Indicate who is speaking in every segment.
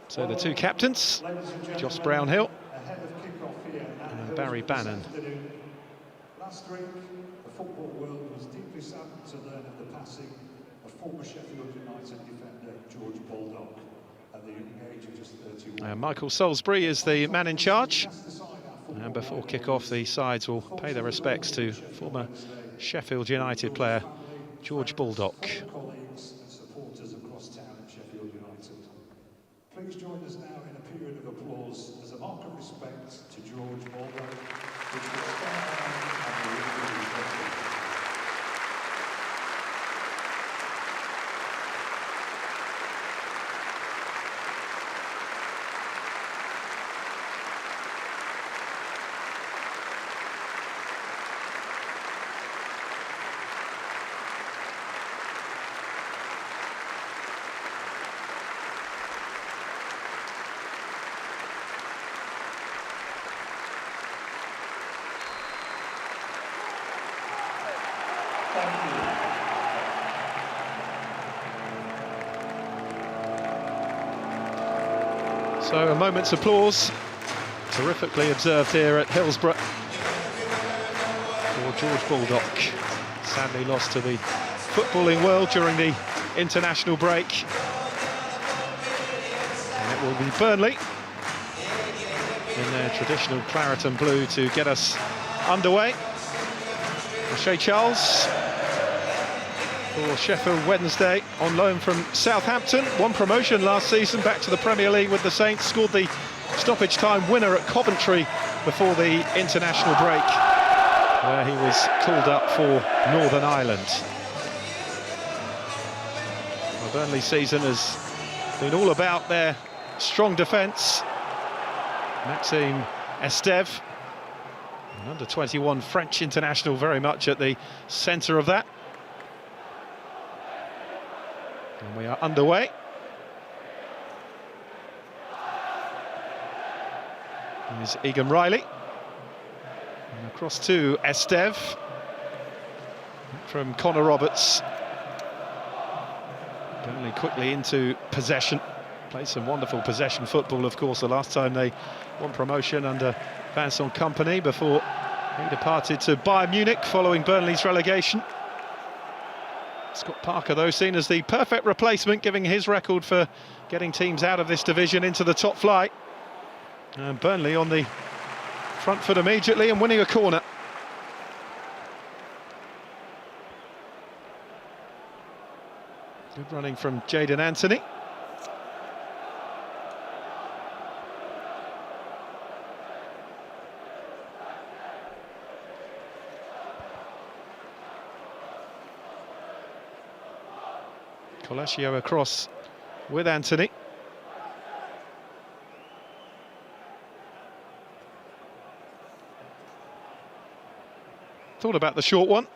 Speaker 1: So the two captains, Joss Brownhill and Barry Bannon.
Speaker 2: Last week, the football world was deeply saddened to learn of the passing of former Sheffield United defender George Baldock at the young age of just 31.
Speaker 1: Michael Salisbury is the man in charge. And before kick-off, the sides will pay their respects to former Sheffield United player George Baldock.
Speaker 2: Colleagues and supporters across town at Sheffield United. Please join us now in a period of applause as a mark of respect to George Baldock, which will start at the end.
Speaker 1: So a moment's applause, terrifically observed here at Hillsborough for George Baldock. Sadly lost to the footballing world during the international break. And it will be Burnley in their traditional claret and blue to get us underway. O'Shea Charles for Sheffield Wednesday, on loan from Southampton. Won promotion last season, back to the Premier League with the Saints. Scored the stoppage time winner at Coventry before the international break, where he was called up for Northern Ireland. The Burnley season has been all about their strong defence. Maxime Esteve, an under-21 French international, very much at the centre of that. And we are underway. Here's Egan Riley. And across to Esteve. From Connor Roberts. Burnley quickly into possession. Played some wonderful possession football, of course, the last time they won promotion under Vincent Kompany before he departed to Bayern Munich following Burnley's relegation. Scott Parker, though, seen as the perfect replacement, giving his record for getting teams out of this division into the top flight. And Burnley on the front foot immediately and winning a corner. Good running from Jadon Anthony. Colascio across with Anthony. Thought about the short one.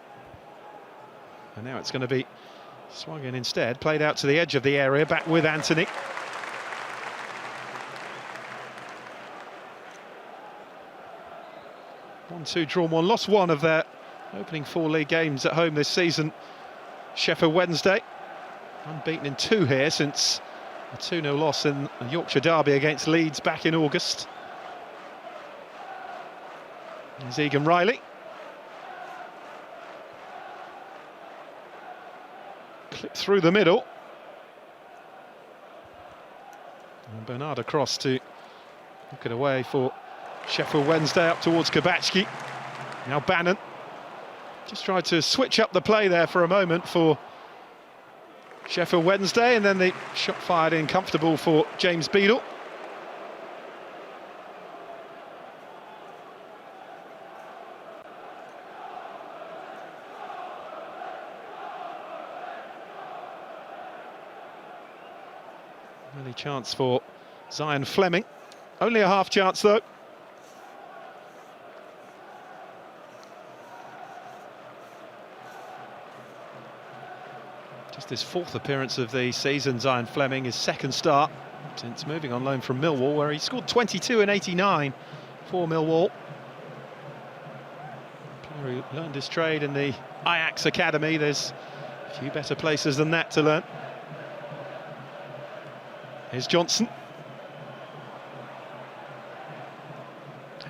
Speaker 1: And now it's going to be swung in instead. Played out to the edge of the area, back with Anthony. One-two drawn one, lost one of their opening 4 league games at home this season. Sheffield Wednesday. Unbeaten in 2 here since a 2-0 loss in the Yorkshire derby against Leeds back in August. Here's Egan Riley. Clip through the middle. And Bernard across to look it away for Sheffield Wednesday up towards Kabachki. Now Bannon. Just tried to switch up the play there for a moment for Sheffield Wednesday, and then the shot fired in comfortable for James Beadle. Only chance for Zion Fleming. Only a half chance though. Just his 4th appearance of the season, Zion Fleming, his 2nd start since moving on loan from Millwall, where he scored 22 in 89 for Millwall. Player who learned his trade in the Ajax Academy. There's a few better places than that to learn. Here's Johnson.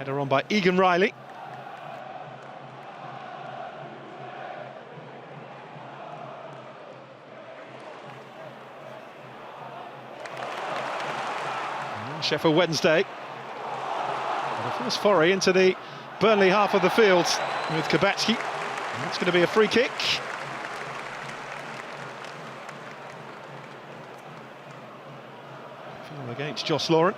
Speaker 1: Header on by Egan Riley. Sheffield Wednesday. And a first foray into the Burnley half of the field with Kabatsky. And that's going to be a free kick. Foul against Joss Lauren.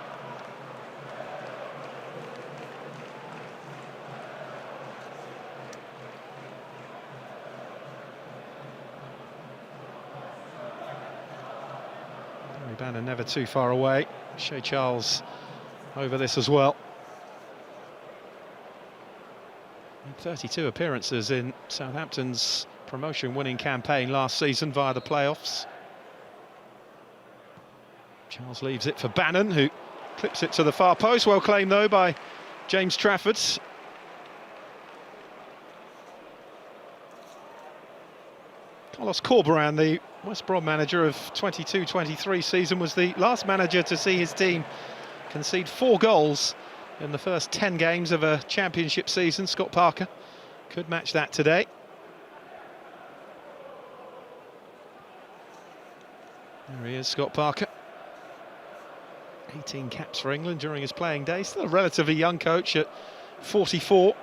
Speaker 1: Banner never too far away. Shea Charles over this as well. 32 appearances in Southampton's promotion-winning campaign last season via the playoffs. Charles leaves it for Bannon, who clips it to the far post. Well claimed, though, by James Trafford. Carlos Corberán, the West Brom manager of 22-23 season, was the last manager to see his team concede 4 goals in the first 10 games of a championship season. Scott Parker could match that today. There he is, Scott Parker. 18 caps for England during his playing days. Still a relatively young coach at 44.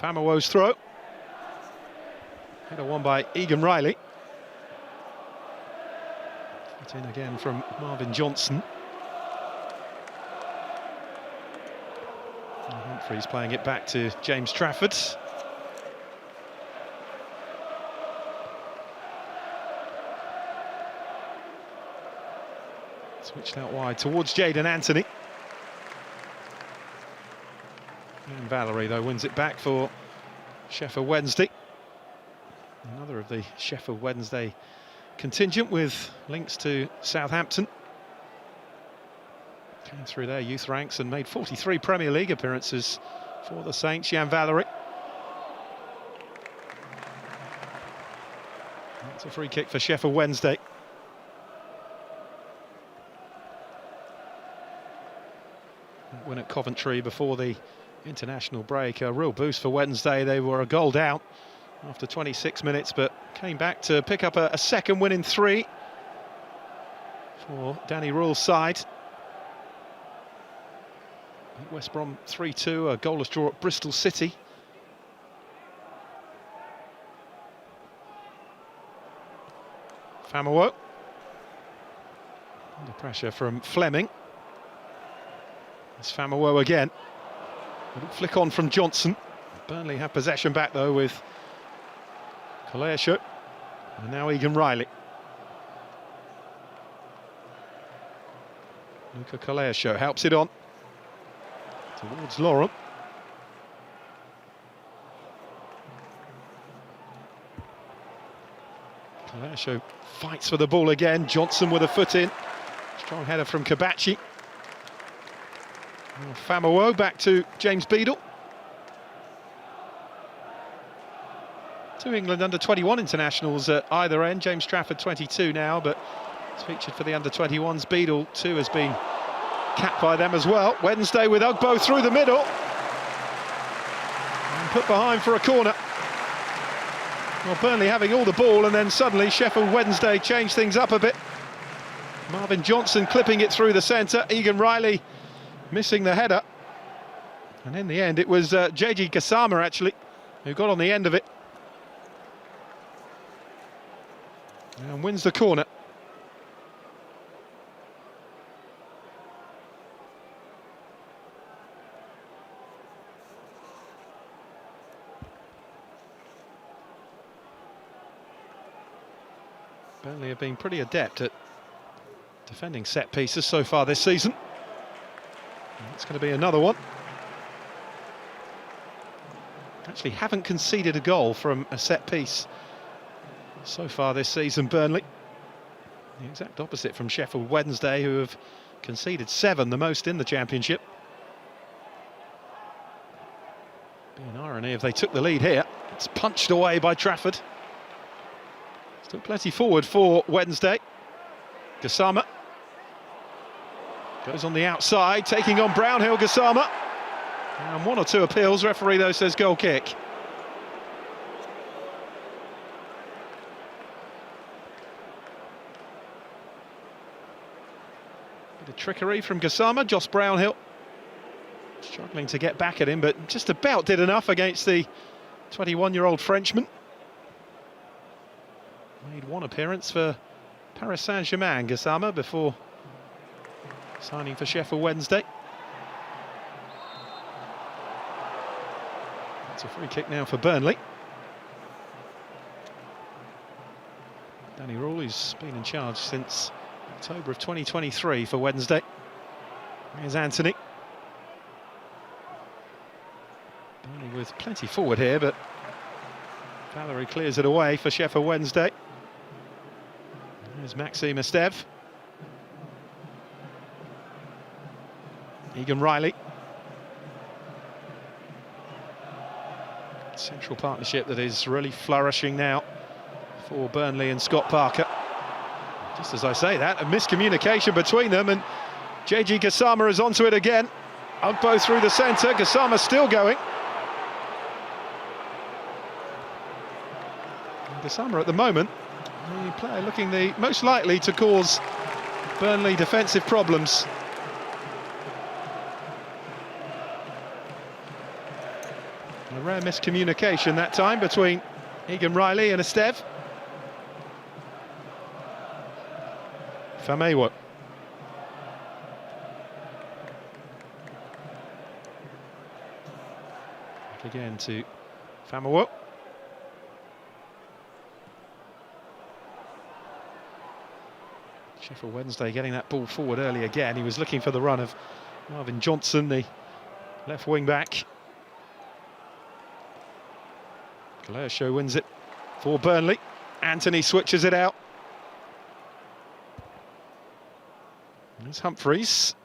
Speaker 1: Famawo's throw. Header won by Egan Riley. Fit in again from Marvin Johnson. And Humphreys playing it back to James Trafford. Switched out wide towards Jadon Anthony. And Valerie, though, wins it back for Sheffield Wednesday. Another of the Sheffield Wednesday contingent with links to Southampton. Came through their youth ranks and made 43 Premier League appearances for the Saints. Jan Valerie. That's a free kick for Sheffield Wednesday. That win at Coventry before the international break, a real boost for Wednesday. They were a goal down after 26 minutes, but came back to pick up a second win in 3 for Danny Rule's side. West Brom 3-2, a goalless draw at Bristol City. Famawo. Under pressure from Fleming. It's Famawo again. Flick on from Johnson. Burnley have possession back, though, with Kaleasho and now Egan Riley. Luca Kaleasho helps it on towards Lauren. Kaleasho fights for the ball again. Johnson with a foot in. Strong header from Kabachi. Famawo back to James Beadle. 2 England under-21 internationals at either end. James Trafford 22 now, but it's featured for the under-21s. Beadle too has been capped by them as well. Wednesday with Ugbo through the middle. And put behind for a corner. Well, Burnley having all the ball, and then suddenly Sheffield Wednesday changed things up a bit. Marvin Johnson clipping it through the centre. Egan Riley missing the header, and in the end it was JG Gassama actually who got on the end of it and wins the corner. Burnley have been pretty adept at defending set pieces so far this season. It's going to be another one. Actually haven't conceded a goal from a set piece so far this season, Burnley. The exact opposite from Sheffield Wednesday, who have conceded 7, the most in the Championship. Be an irony if they took the lead here. It's punched away by Trafford. Still plenty forward for Wednesday. Gassama goes on the outside, taking on Brownhill. Gassama, and one or two appeals. Referee though says goal kick. Bit of trickery from Gassama. Joss Brownhill struggling to get back at him, but just about did enough against the 21-year-old Frenchman. Made one appearance for Paris Saint-Germain, Gassama, before signing for Sheffield Wednesday. It's a free kick now for Burnley. Danny Rule, who's been in charge since October of 2023 for Wednesday. Here's Anthony. Burnley with plenty forward here, but Valerie clears it away for Sheffield Wednesday. There's Maxime Esteve. Egan Riley. Central partnership that is really flourishing now for Burnley and Scott Parker. Just as I say that, a miscommunication between them, and JG Gassama is onto it again. Ugbo through the centre, Gassama still going. And Gassama at the moment, the player looking the most likely to cause Burnley defensive problems. A rare miscommunication that time between Egan Riley and Esteve. Famewo. Back again to Famewo. Sheffield Wednesday getting that ball forward early again. He was looking for the run of Marvin Johnson, the left wing back. Show wins it for Burnley. Anthony switches it out. There's Humphreys.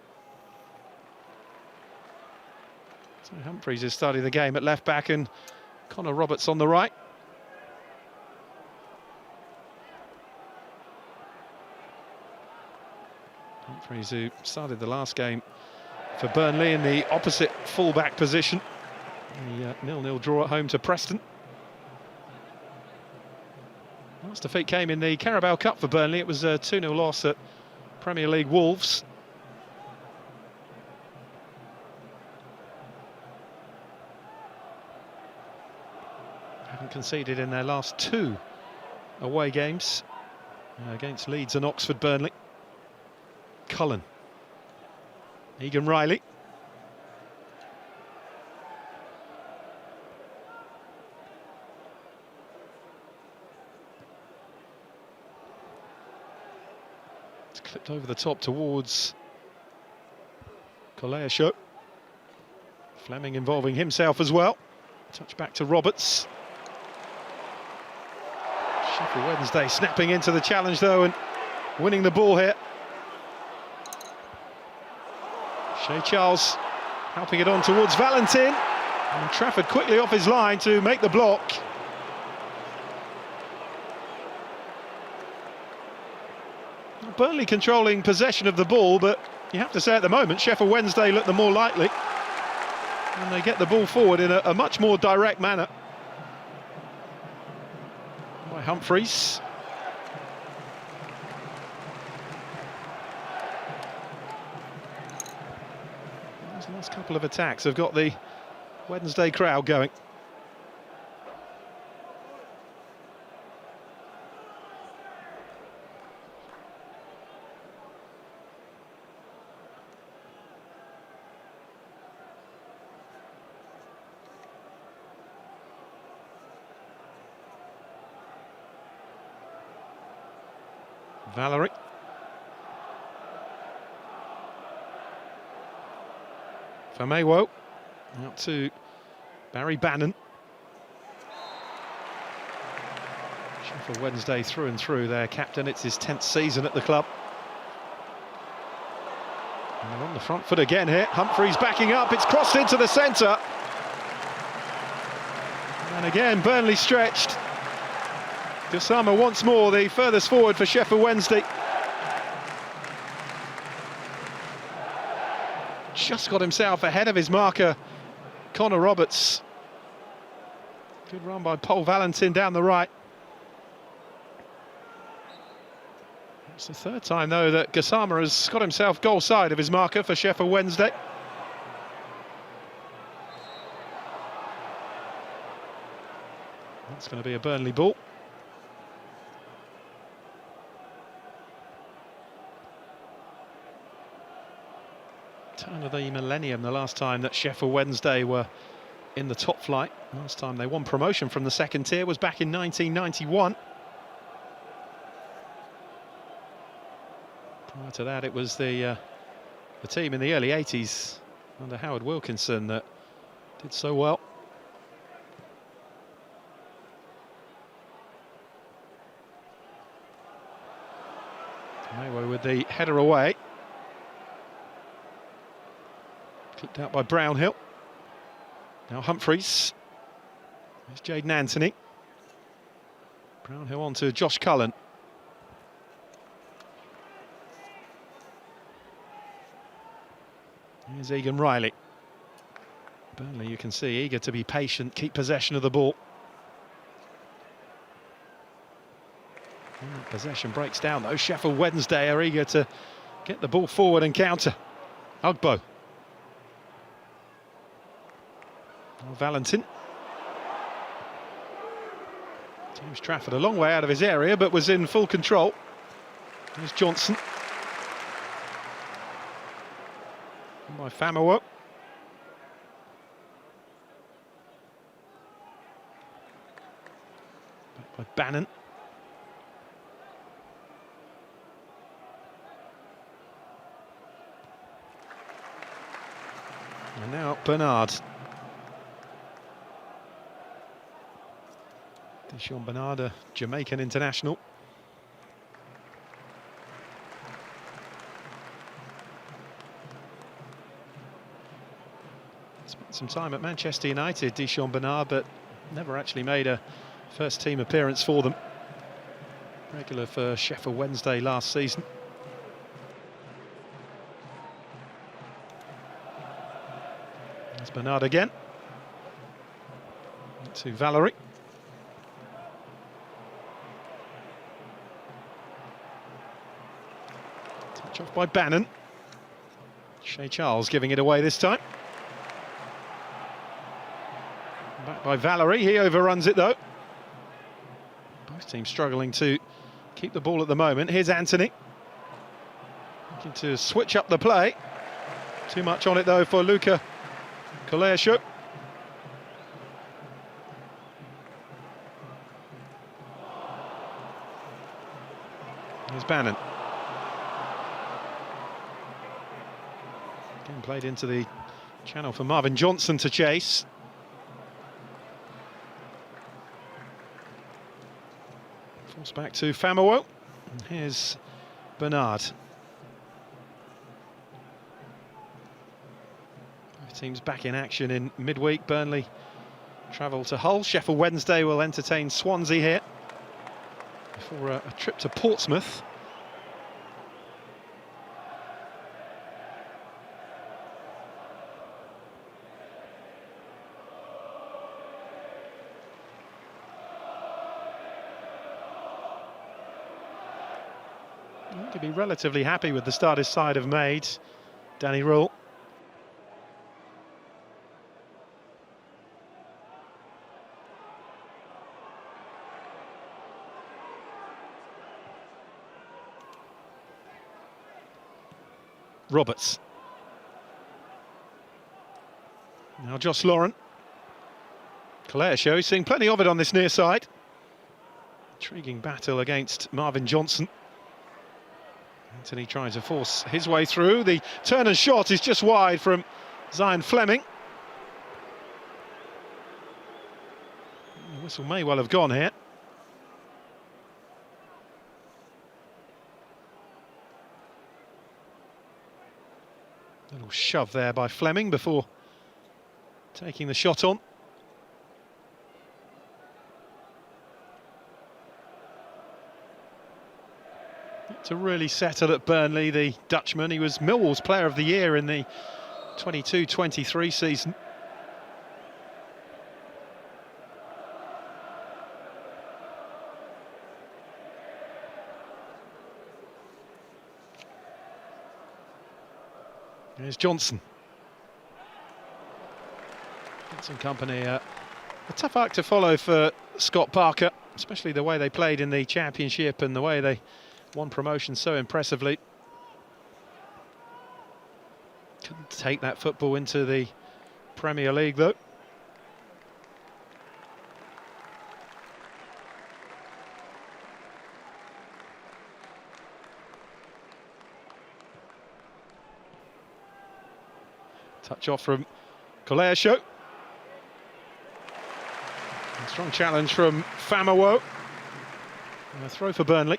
Speaker 1: So Humphreys is starting the game at left back, and Connor Roberts on the right. Humphreys, who started the last game for Burnley in the opposite full-back position. The 0-0 draw at home to Preston. Last defeat came in the Carabao Cup for Burnley. It was a 2-0 loss at Premier League Wolves. Haven't conceded in their last two away games against Leeds and Oxford. Burnley. Cullen. Egan Riley. It's clipped over the top towards Show. Fleming involving himself as well. Touch back to Roberts. Sheffield Wednesday snapping into the challenge though and winning the ball here. Shea Charles helping it on towards Valentin, and Trafford quickly off his line to make the block. Burnley controlling possession of the ball, but you have to say at the moment Sheffield Wednesday look the more likely, and they get the ball forward in a much more direct manner. By Humphreys. The last couple of attacks have got the Wednesday crowd going. Valerie. Famewo out to Barry Bannon. Sheffield Wednesday through and through, their captain. It's his 10th season at the club. And they're on the front foot again here. Humphreys backing up, it's crossed into the centre. And again, Burnley stretched. Gassama once more, the furthest forward for Sheffield Wednesday. Just got himself ahead of his marker, Connor Roberts. Good run by Paul Valentin down the right. It's the third time, though, that Gassama has got himself goal side of his marker for Sheffield Wednesday. That's going to be a Burnley ball. Turn of the millennium, the last time that Sheffield Wednesday were in the top flight. Last time they won promotion from the second tier was back in 1991. Prior to that, it was the team in the early 80s under Howard Wilkinson that did so well. Anyway, with the header away. Kicked out by Brownhill. Now Humphreys. There's Jaden Anthony. Brownhill on to Josh Cullen. Here's Egan Riley. Burnley, you can see, eager to be patient, keep possession of the ball. When that possession breaks down, though, Sheffield Wednesday are eager to get the ball forward and counter. Ugbo. Valentin. James Trafford a long way out of his area, but was in full control. There's Johnson. And by Famawo. Back by Bannon. And now Bernard. Dijon Bernard, a Jamaican international. Spent some time at Manchester United, Dijon Bernard, but never actually made a first team appearance for them. Regular for Sheffield Wednesday last season. There's Bernard again. To Valerie. Touch off by Bannon. Shea Charles giving it away this time. Back by Valerie, he overruns it though. Both teams struggling to keep the ball at the moment. Here's Anthony. Looking to switch up the play. Too much on it though for Luca Koleasho. Here's Bannon. Again played into the channel for Marvin Johnson to chase. Force back to Famawo. And here's Bernard. Both teams back in action in midweek. Burnley travel to Hull. Sheffield Wednesday will entertain Swansea here before a trip to Portsmouth. I think he'd be relatively happy with the start his side have made, Danny Rule. Roberts. Now Josh Lauren. Koleasho seeing plenty of it on this near side. Intriguing battle against Marvin Johnson. Anthony trying to force his way through. The turn and shot is just wide from Zion Fleming. The whistle may well have gone here. Little shove there by Fleming before taking the shot on. To really settle at Burnley, the Dutchman. He was Millwall's Player of the Year in the 22-23 season. Here's Johnson. Johnson Company, a tough act to follow for Scott Parker, especially the way they played in the Championship and the way they won promotion so impressively. Couldn't take that football into the Premier League though. Touch off from Koleasho. Strong challenge from Famawo. And a throw for Burnley.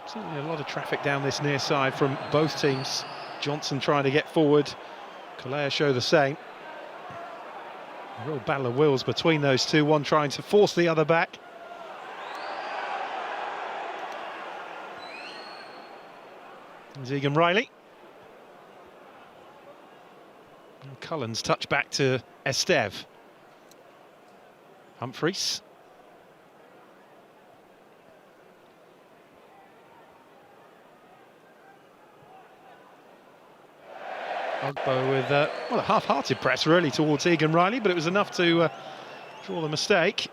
Speaker 1: Certainly a lot of traffic down this near side from both teams. Johnson trying to get forward. Koleasho the same. A real battle of wills between those two. One trying to force the other back. There's Egan Riley. And Cullen's touch back to Esteve. Humphreys. Ogbo with well, a half-hearted press really towards Egan Riley, but it was enough to draw the mistake.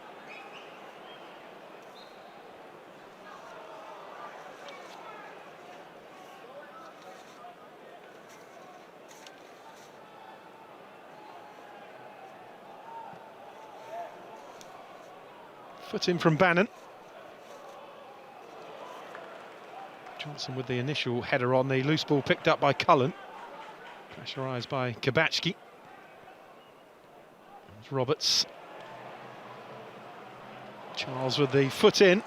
Speaker 1: Foot in from Bannon. Johnson with the initial header on, the loose ball picked up by Cullen. Pressurised by Kabachki. There's Roberts. Charles with the foot in.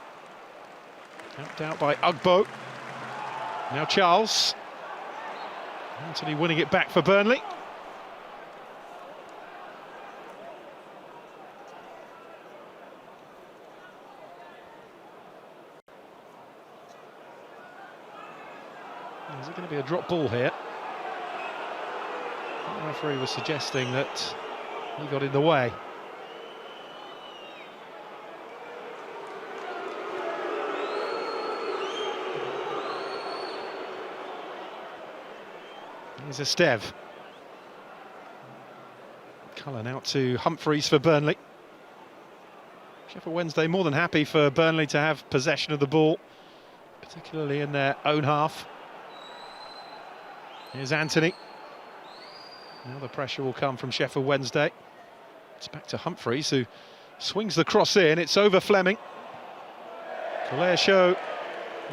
Speaker 1: Helped out by Ugbo. Now Charles. Anthony winning it back for Burnley. Is it going to be a drop ball here? The referee was suggesting that he got in the way. Here's Esteve. Cullen out to Humphreys for Burnley. Sheffield Wednesday more than happy for Burnley to have possession of the ball, particularly in their own half. Here's Anthony. Now the pressure will come from Sheffield Wednesday. It's back to Humphreys, who swings the cross in. It's over Fleming. Koleasho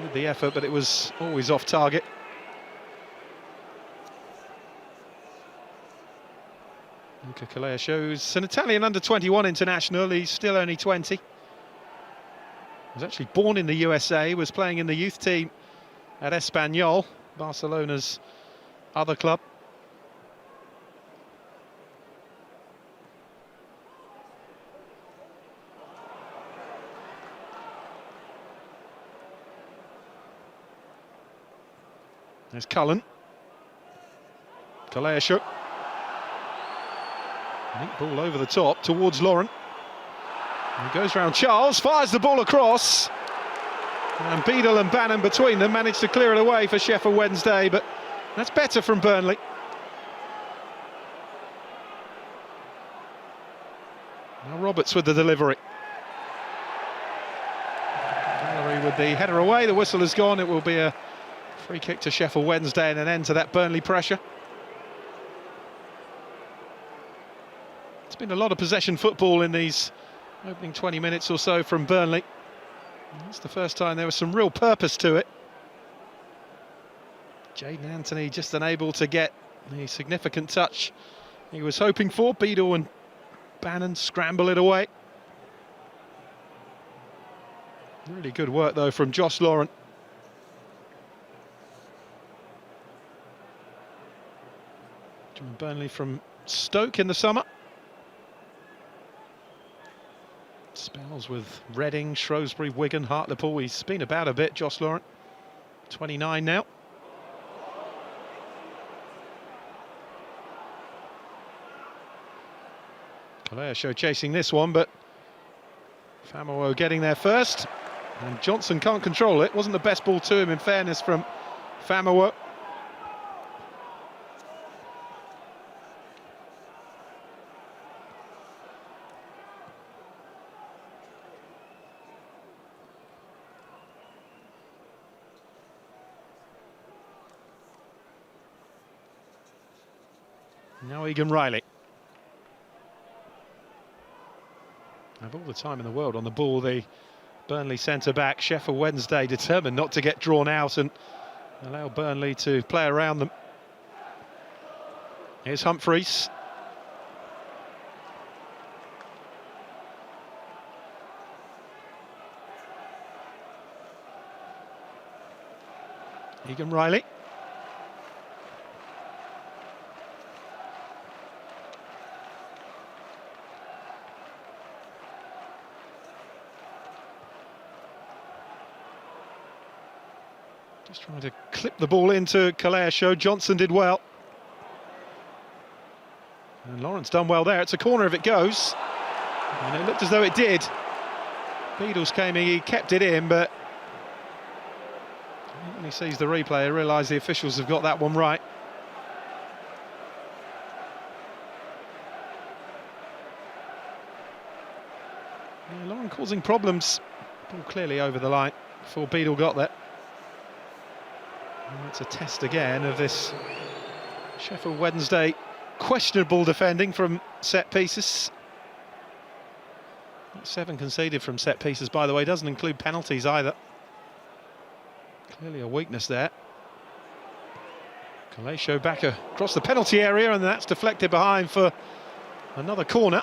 Speaker 1: with the effort, but it was always off target. Luca Koleasho, who's an Italian under-21 international. He's still only 20. Was actually born in the USA, was playing in the youth team at Espanyol, Barcelona's other club. There's Cullen. Koleasho. Neat ball over the top towards Lauren. And he goes round Charles, fires the ball across. And Beadle and Bannon between them managed to clear it away for Sheffield Wednesday, but that's better from Burnley. Now Roberts with the delivery. Gallery with the header away, the whistle has gone. It will be a free kick to Sheffield Wednesday and an end to that Burnley pressure. It's been a lot of possession football in these opening 20 minutes or so from Burnley. It's the first time there was some real purpose to it. Jaden Anthony just unable to get the significant touch he was hoping for. Beadle and Bannon scramble it away. Really good work though from Josh Lauren. Joined Burnley from Stoke in the summer. Spent Charles with Reading, Shrewsbury, Wigan, Hartlepool. He's been about a bit, Josh Laurent. 29 now. Show chasing this one, but Famewo getting there first. And Johnson can't control it. Wasn't the best ball to him, in fairness, from Famewo. Now Egan Riley. Have all the time in the world on the ball, the Burnley centre-back. Sheffield Wednesday determined not to get drawn out and allow Burnley to play around them. Here's Humphreys. Egan Riley. Just trying to clip the ball into Kaleasho. Johnson did well. And Lawrence done well there. It's a corner if it goes. And it looked as though it did. Beadles came in, he kept it in, but when he sees the replay, he realises the officials have got that one right. Yeah, Lawrence causing problems. Ball clearly over the line before Beadle got there. And it's a test again of this Sheffield Wednesday questionable defending from set pieces. 7 conceded from set pieces, by the way, doesn't include penalties either. Clearly a weakness there. Kaleasho back across the penalty area, and that's deflected behind for another corner.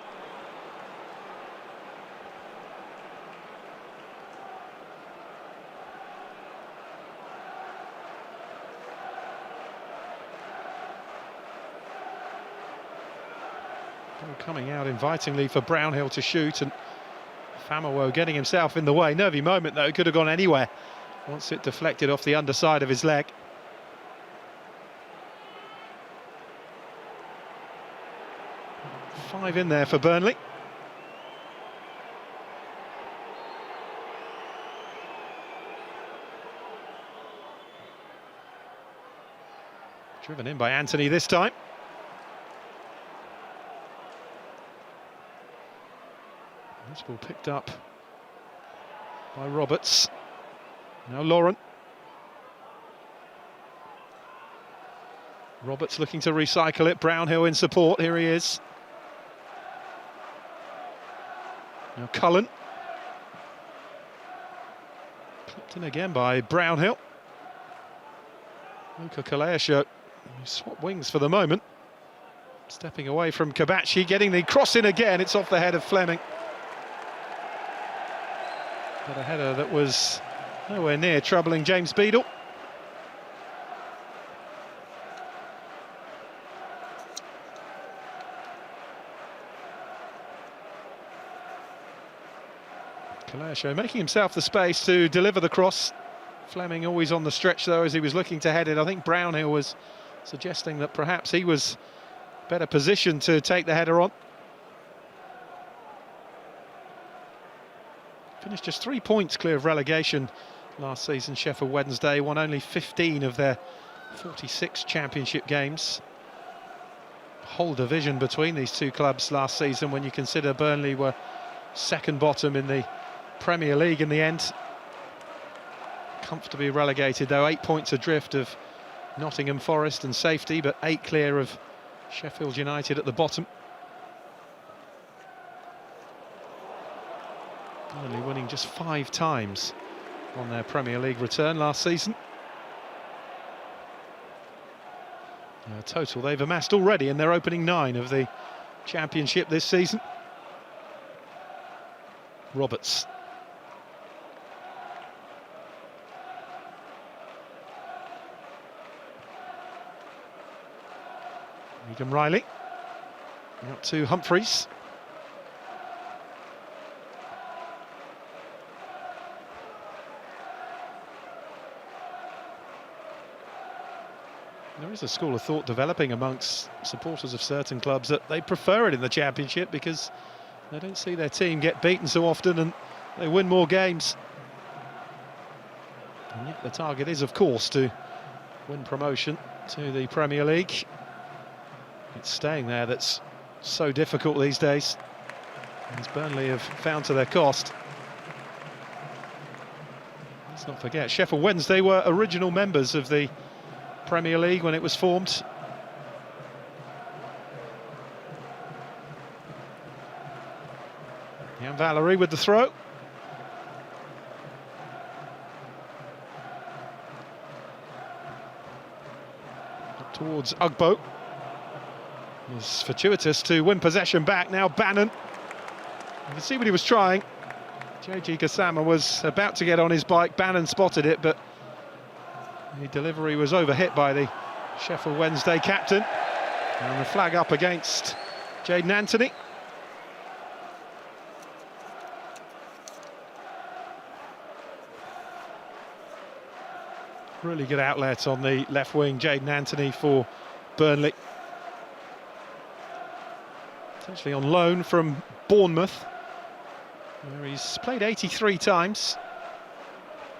Speaker 1: Coming out invitingly for Brownhill to shoot, and Famewo getting himself in the way. Nervy moment though, could have gone anywhere once it deflected off the underside of his leg. Five in there for Burnley. Driven in by Anthony this time. This ball picked up by Roberts. Now Laurent. Roberts looking to recycle it. Brownhill in support. Here he is. Now Cullen. Clipped in again by Brownhill. Luca Kaleasho. Swap wings for the moment. Stepping away from Kabachi, getting the cross in again. It's off the head of Fleming. But a header that was nowhere near troubling James Beadle. Kaleasho making himself the space to deliver the cross. Fleming always on the stretch though as he was looking to head it. I think Brownhill was suggesting that perhaps he was better positioned to take the header on. Finished just 3 points clear of relegation last season. Sheffield Wednesday won only 15 of their 46 championship games. Whole division between these two clubs last season when you consider Burnley were second bottom in the Premier League in the end. Comfortably relegated though, 8 points adrift of Nottingham Forest and safety, but 8 clear of Sheffield United at the bottom. Only winning just 5 times on their Premier League return last season. Total they've amassed already in their opening 9 of the Championship this season. Roberts. Egan Riley. Out to Humphreys. There is a school of thought developing amongst supporters of certain clubs that they prefer it in the Championship because they don't see their team get beaten so often and they win more games. And yet the target is, of course, to win promotion to the Premier League. It's staying there that's so difficult these days, as Burnley have found to their cost. Let's not forget, Sheffield Wednesday were original members of the Premier League when it was formed. Jan Valery with the throw. Up towards Ugbo. It was fortuitous to win possession back. Now Bannon. You can see what he was trying. JG Gassama was about to get on his bike. Bannon spotted it, but the delivery was overhit by the Sheffield Wednesday captain. And the flag up against Jayden Anthony. Really good outlet on the left wing, Jayden Anthony for Burnley. Essentially on loan from Bournemouth, where he's played 83 times.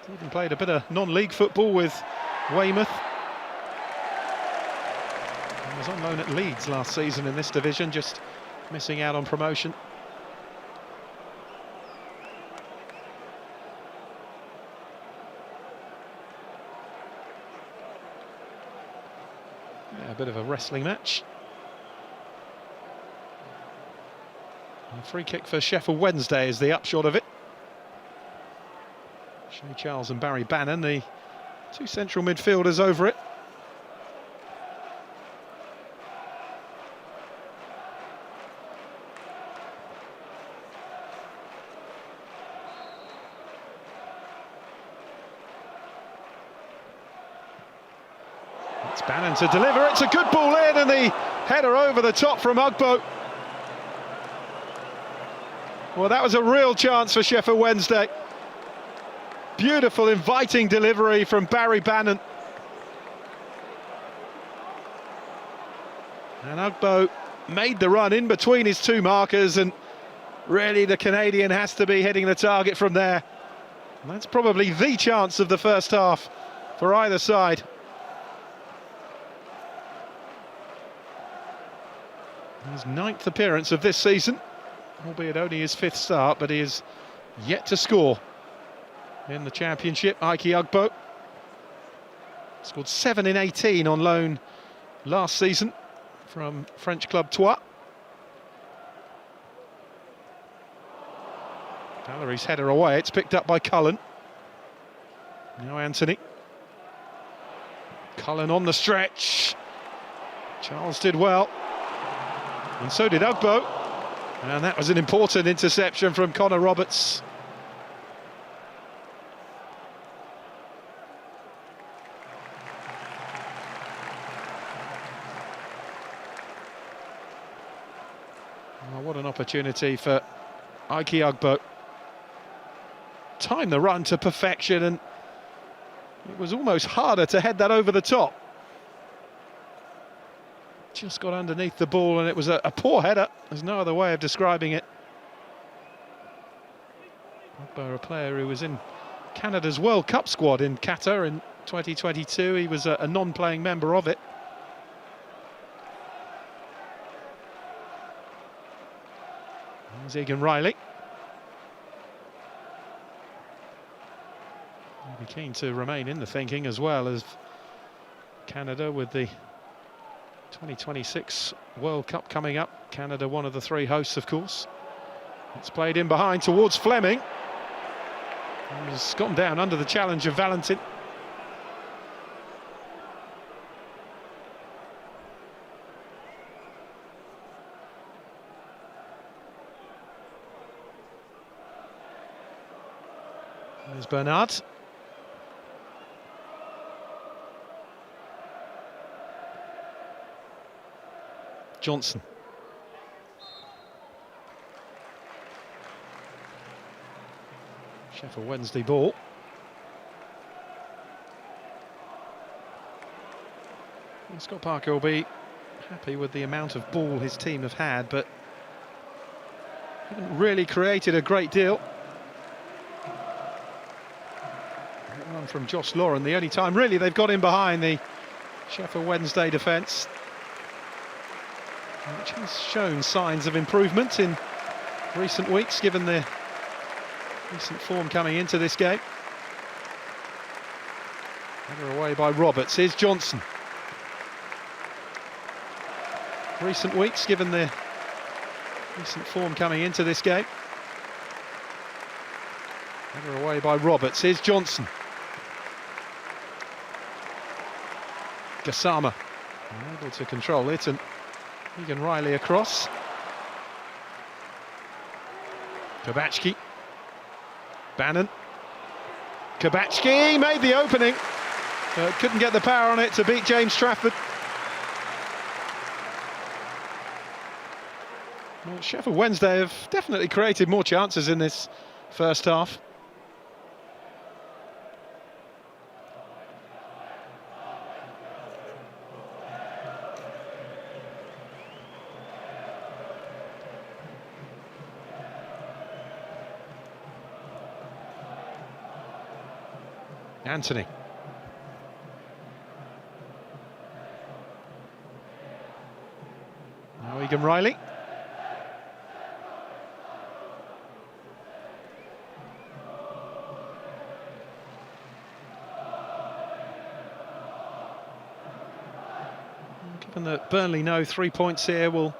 Speaker 1: He's even played a bit of non-league football with Weymouth. He was on loan at Leeds last season in this division, just missing out on promotion. Yeah, a bit of a wrestling match. And a free kick for Sheffield Wednesday is the upshot of it. Shea Charles and Barry Bannon, the two central midfielders over it. It's Bannon to deliver. It's a good ball in, and the header over the top from Ugbo. Well, that was a real chance for Sheffield Wednesday. Beautiful, inviting delivery from Barry Bannon. And Ugbo made the run in between his two markers, and really the Canadian has to be hitting the target from there. And that's probably the chance of the first half for either side. His 9th appearance of this season, albeit only his 5th start, but he is yet to score in the Championship. Ike Ugbo scored 7 in 18 on loan last season from French club Troyes. Valery's header away, it's picked up by Cullen. Now Anthony. Cullen on the stretch. Charles did well, and so did Ugbo. And that was an important interception from Connor Roberts. Oh, what an opportunity for Ike Ugbo. Timed the run to perfection, and it was almost harder to head that over the top. Just got underneath the ball, and it was a poor header. There's no other way of describing it. Ugbo, a player who was in Canada's World Cup squad in Qatar in 2022. He was a non-playing member of it. There's Egan Riley. He'll be keen to remain in the thinking as well as Canada with the 2026 World Cup coming up. Canada, one of the 3 hosts, of course. It's played in behind towards Fleming. He's gone down under the challenge of Valentin. There's Bernard. Johnson. Sheffield Wednesday ball. Scott Parker will be happy with the amount of ball his team have had, but haven't really created a great deal. One from Josh Lauren, the only time really they've got in behind the Sheffield Wednesday defence, which has shown signs of improvement in recent weeks, given the recent form coming into this game. Header away by Roberts. Here's Johnson. Recent weeks, given the recent form coming into this game. Header away by Roberts. Here's Johnson. Gassama able to control it, and Egan Riley across. Kabachki. Bannon. Kabachki made the opening, but couldn't get the power on it to beat James Trafford. Well, Sheffield Wednesday have definitely created more chances in this first half. Anthony. Now Egan Riley. Given that Burnley know 3 points here will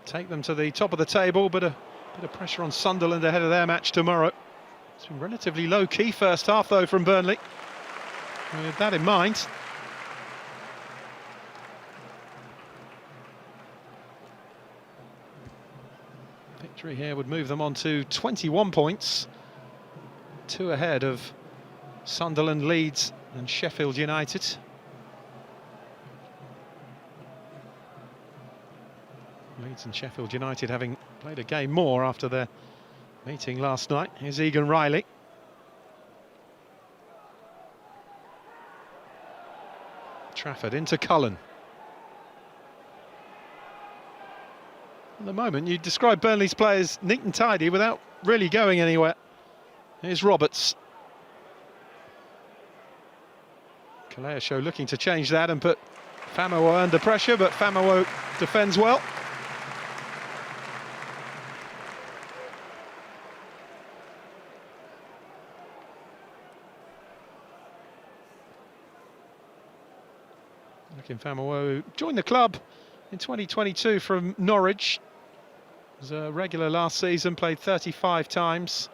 Speaker 1: take them to the top of the table, but a bit of pressure on Sunderland ahead of their match tomorrow. It's been relatively low-key first half, though, from Burnley. With that in mind, victory here would move them on to 21 points, 2 ahead of Sunderland, Leeds and Sheffield United. Leeds and Sheffield United having played a game more after their meeting last night. Here's Egan Riley. Trafford into Cullen. At the moment, you describe Burnley's play as neat and tidy without really going anywhere. Here's Roberts. Kaleasho looking to change that and put Famewo under pressure, but Famewo defends well. Famewo joined the club in 2022 from Norwich. Was a regular last season, played 35 times.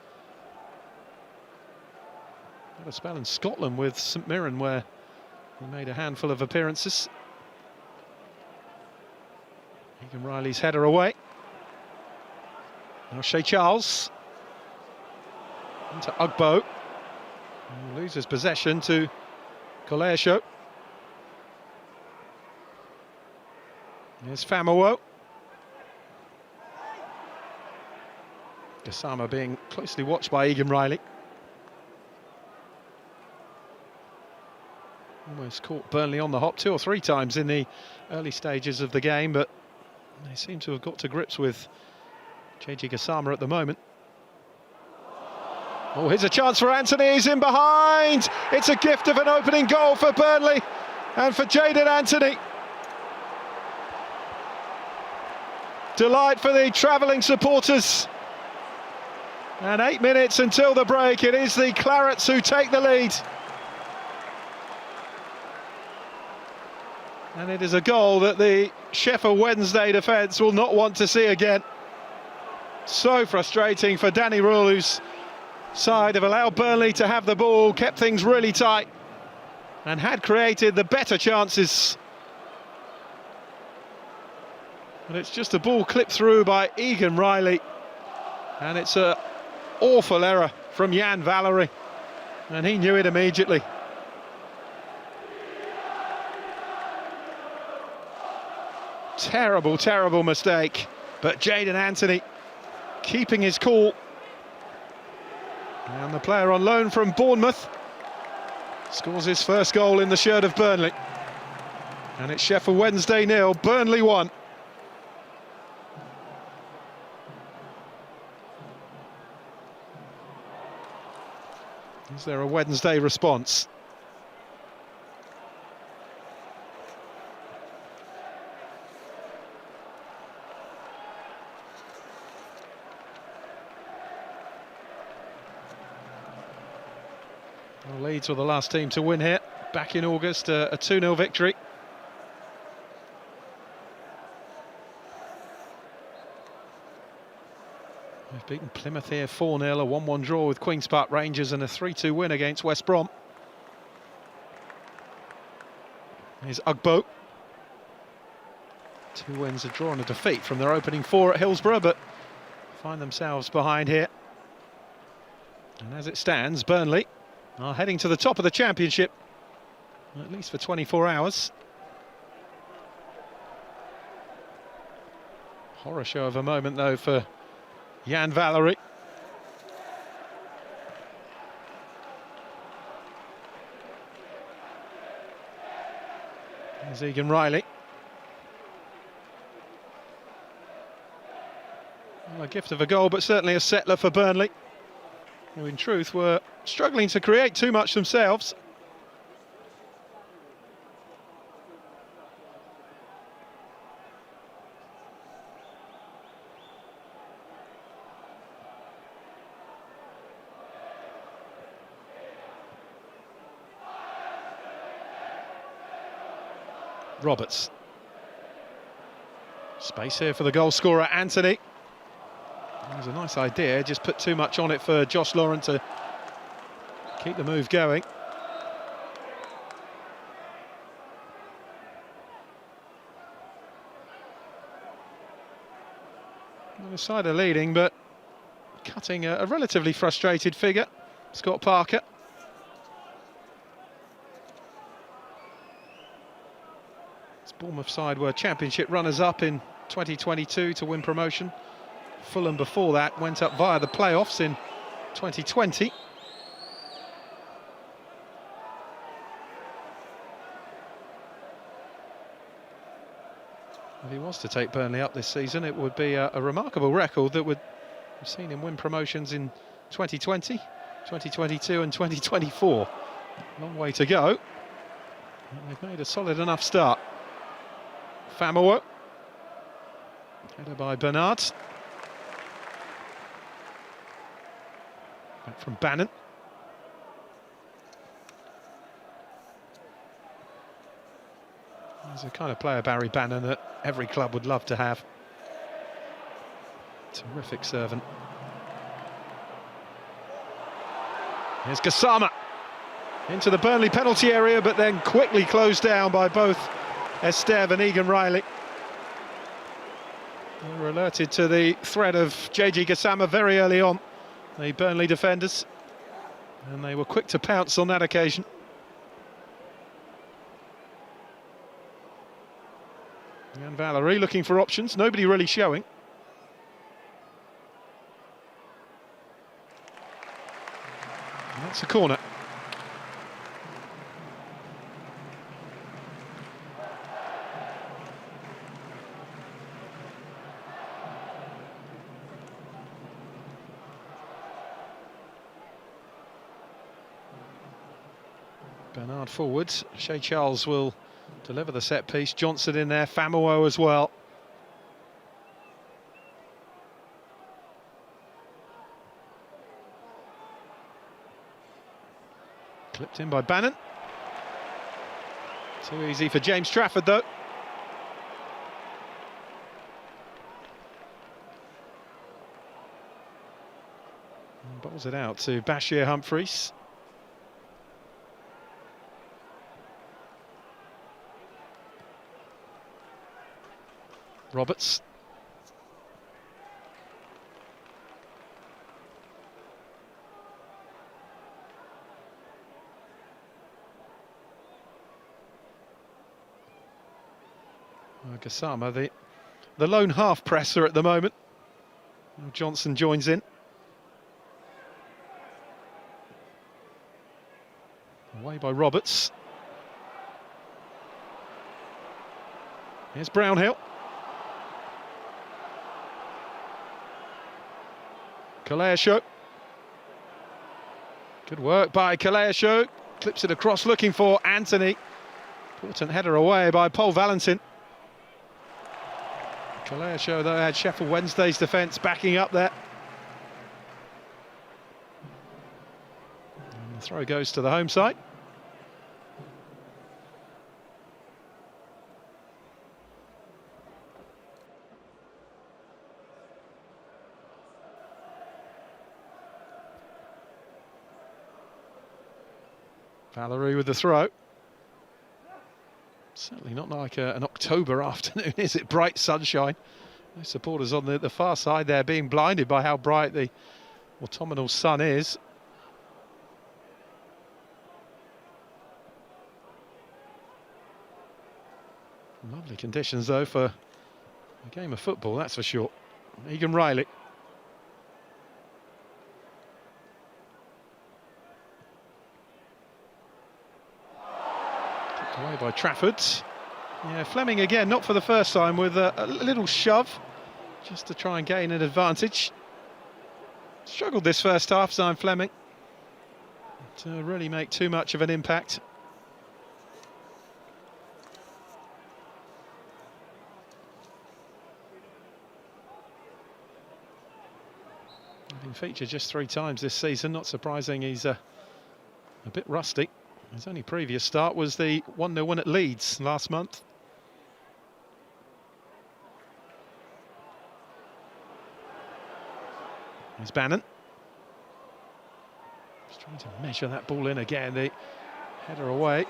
Speaker 1: Had a spell in Scotland with St Mirren where he made a handful of appearances. Egan Riley's header away. Now Shea Charles. Into Ugbo. He loses possession to Kaleasho. Here's Famewo. Gassama being closely watched by Egan Riley. Almost caught Burnley on the hop 2 or 3 times in the early stages of the game, but they seem to have got to grips with JG Gassama at the moment. Oh, here's a chance for Anthony, he's in behind! It's a gift of an opening goal for Burnley and for Jadon Anthony. Delight for the travelling supporters. And 8 minutes until the break, it is the Clarets who take the lead. And it is a goal that the Sheffield Wednesday defence will not want to see again. So frustrating for Danny Rule, whose side have allowed Burnley to have the ball, kept things really tight, and had created the better chances. But it's just a ball clipped through by Egan Riley, and it's an awful error from Jan Valery, and he knew it immediately. Terrible, terrible mistake, but Jadon Anthony keeping his cool. And the player on loan from Bournemouth scores his first goal in the shirt of Burnley. And it's Sheffield Wednesday 0, Burnley 1. Is there a Wednesday response? Well, Leeds were the last team to win here, back in August, a 2-0 victory. They've beaten Plymouth here 4-0, a 1-1 draw with Queen's Park Rangers and a 3-2 win against West Brom. Here's Ugbo. 2 wins, a draw and a defeat from their opening 4 at Hillsborough, but find themselves behind here. And as it stands, Burnley are heading to the top of the Championship, at least for 24 hours. Horror show of a moment, though, for Jan Valery. There's Egan Riley. Well, a gift of a goal, but certainly a settler for Burnley, who in truth were struggling to create too much themselves. Roberts. Space here for the goal scorer, Anthony. It was a nice idea, just put too much on it for Josh Laurent to keep the move going. Well, the side are leading, but cutting a relatively frustrated figure, Scott Parker. Bournemouth side were Championship runners-up in 2022 to win promotion. Fulham before that went up via the playoffs in 2020. If he was to take Burnley up this season, it would be a remarkable record that would have seen him win promotions in 2020, 2022 and 2024. Long way to go. And they've made a solid enough start. Famowo, header by Bernard. Back from Bannon. He's the kind of player, Barry Bannon, that every club would love to have. Terrific servant. Here's Gassama into the Burnley penalty area, but then quickly closed down by both Esteve and Egan Riley. They were alerted to the threat of JG Gassama very early on, the Burnley defenders, and they were quick to pounce on that occasion. And Valery looking for options, nobody really showing. And that's a corner. Bernard forwards, Shea Charles will deliver the set piece, Johnson in there, Famowo as well. Clipped in by Bannon. Too easy for James Trafford though. And bowls it out to Bashir Humphreys. Roberts. Gassama, the lone half presser at the moment. Johnson joins in. Away by Roberts. Here's Brownhill. Kaleasho. Good work by Kaleasho. Clips it across, looking for Anthony. Important header away by Paul Valentin. Kaleasho, though, had Sheffield Wednesday's defence backing up there. And the throw goes to the home side. Valerie with the throw. Certainly not like an October afternoon, is it? Bright sunshine. No supporters on the far side there being blinded by how bright the autumnal sun is. Lovely conditions, though, for a game of football, that's for sure. Egan Riley. Away by Trafford. Yeah, Fleming again, not for the first time, with a little shove, just to try and gain an advantage. Struggled this first half, Zion Fleming, to really make too much of an impact. Been featured just 3 times this season, not surprising he's a bit rusty. His only previous start was the 1-0 win at Leeds last month. Here's Bannon. Just trying to measure that ball in again. The header away.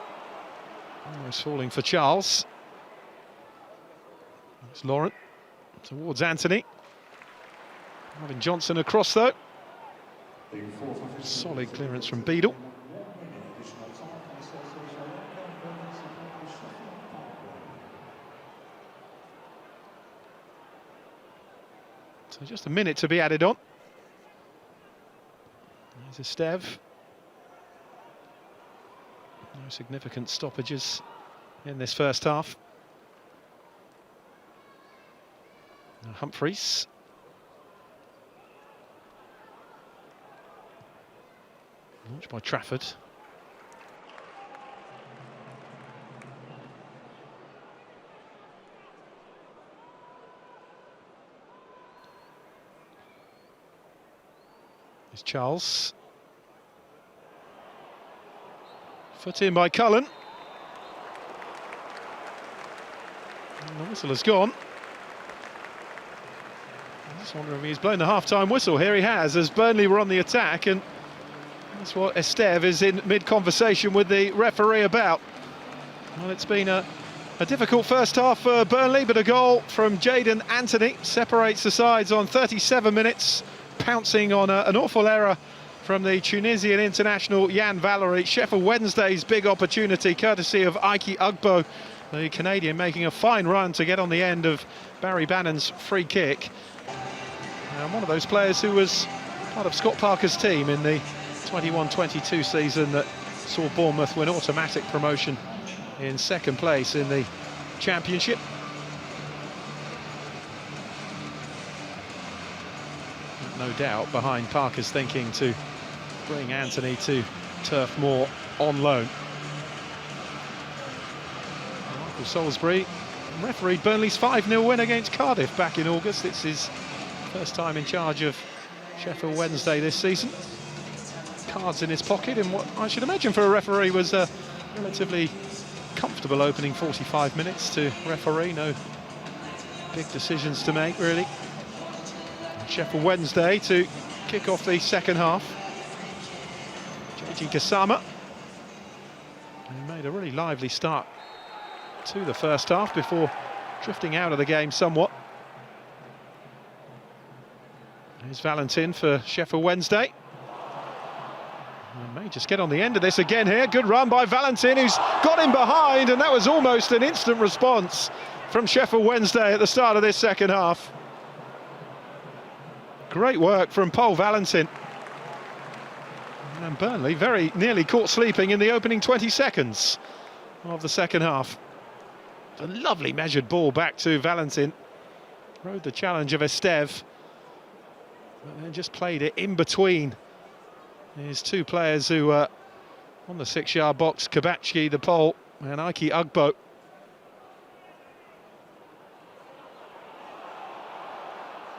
Speaker 1: Almost falling for Charles. It's Laurent towards Anthony. Marvin Johnson across, though. Solid clearance from Beadle. So just a minute to be added on. There's Esteve. No significant stoppages in this first half. Now Humphreys. Launched by Trafford. Here's Charles. Foot in by Cullen. And the whistle has gone. I'm just wondering if he's blown the half-time whistle. Here he has, as Burnley were on the attack, and that's what Esteve is in mid-conversation with the referee about. Well, it's been a difficult first half for Burnley, but a goal from Jadon Anthony separates the sides on 37 minutes, pouncing on an awful error from the Tunisian international Yan Valery. Sheffield Wednesday's big opportunity, courtesy of Ike Ugbo, the Canadian, making a fine run to get on the end of Barry Bannon's free kick. And one of those players who was part of Scott Parker's team in the 21-22 season that saw Bournemouth win automatic promotion in second place in the Championship. No doubt behind Parker's thinking to bring Anthony to Turf Moor on loan. Michael Salisbury refereed Burnley's 5-0 win against Cardiff back in August. It's his first time in charge of Sheffield Wednesday this season. Cards in his pocket, and what I should imagine for a referee was a relatively comfortable opening 45 minutes to referee. No big decisions to make, really. Sheffield Wednesday to kick off the second half. JG Gassama, who made a really lively start to the first half before drifting out of the game somewhat. Here's Valentin for Sheffield Wednesday. And may just get on the end of this again here. Good run by Valentin, who's got him behind, and that was almost an instant response from Sheffield Wednesday at the start of this second half. Great work from Paul Valentin. And Burnley very nearly caught sleeping in the opening 20 seconds of the second half. A lovely measured ball back to Valentin. Rode the challenge of Esteve, but then just played it in between his two players who were on the 6-yard box, Kabachki, the Pole, and Ike Ugbo.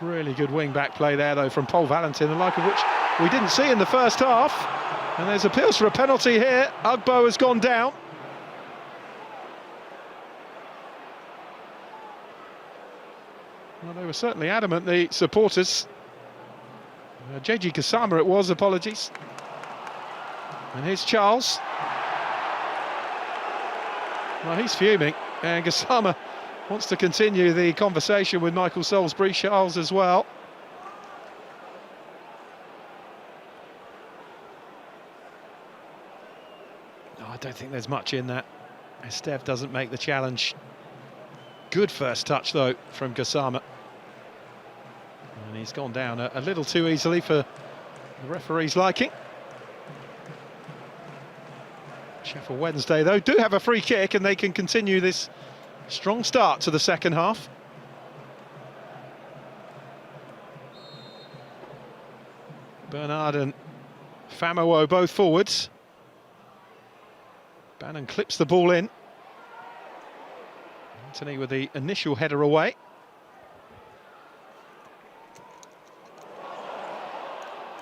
Speaker 1: Really good wing-back play there, though, from Paul Valentin, the like of which we didn't see in the first half. And there's appeals for a penalty here. Ugbo has gone down. Well, they were certainly adamant, the supporters. JG Kasama it was, apologies. And here's Charles. Well, he's fuming, and Kasama wants to continue the conversation with Michael Salisbury. Charles as well. No, I don't think there's much in that. Esteve doesn't make the challenge. Good first touch, though, from Kasama. And he's gone down a little too easily for the referee's liking. Sheffield Wednesday, though, do have a free kick, and they can continue this strong start to the second half. Bernard and Famowo both forwards. Bannon clips the ball in. Anthony with the initial header away.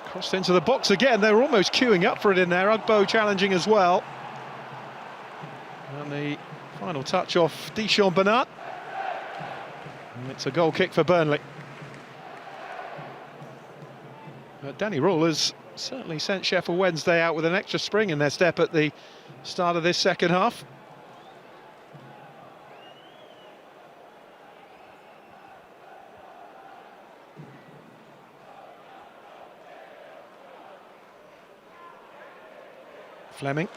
Speaker 1: Crossed into the box again. They were almost queuing up for it in there. Ugbo challenging as well. And the final touch off Dijon Bernard. And it's a goal kick for Burnley. Danny Rule has certainly sent Sheffield Wednesday out with an extra spring in their step at the start of this second half. Fleming.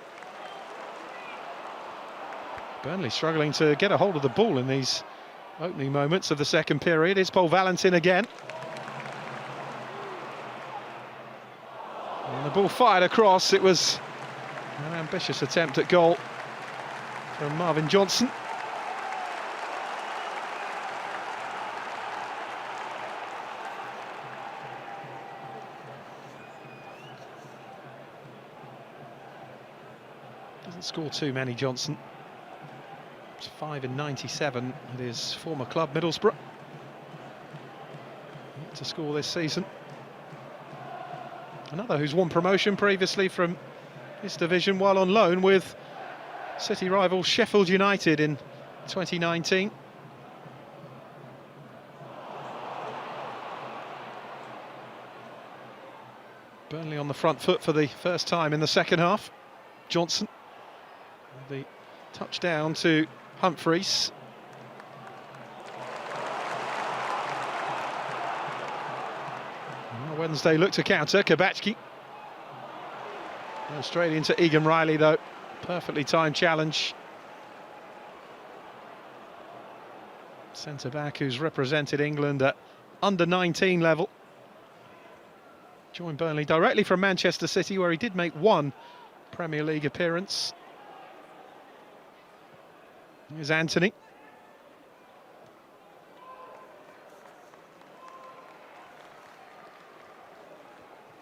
Speaker 1: Burnley struggling to get a hold of the ball in these opening moments of the second period. It's Paul Valentin again. And the ball fired across. It was an ambitious attempt at goal from Marvin Johnson. Doesn't score too many, Johnson. It's 5 in 97 at his former club, Middlesbrough. Yet to score this season. Another who's won promotion previously from this division while on loan with city rival Sheffield United in 2019. Burnley on the front foot for the first time in the second half. Johnson. The touchdown to Humphreys. Wednesday look to counter. Kabachki. Straight into Egan Riley, though. Perfectly timed challenge. Centre-back who's represented England at under-19 level. Joined Burnley directly from Manchester City, where he did make one Premier League appearance. Here's Anthony.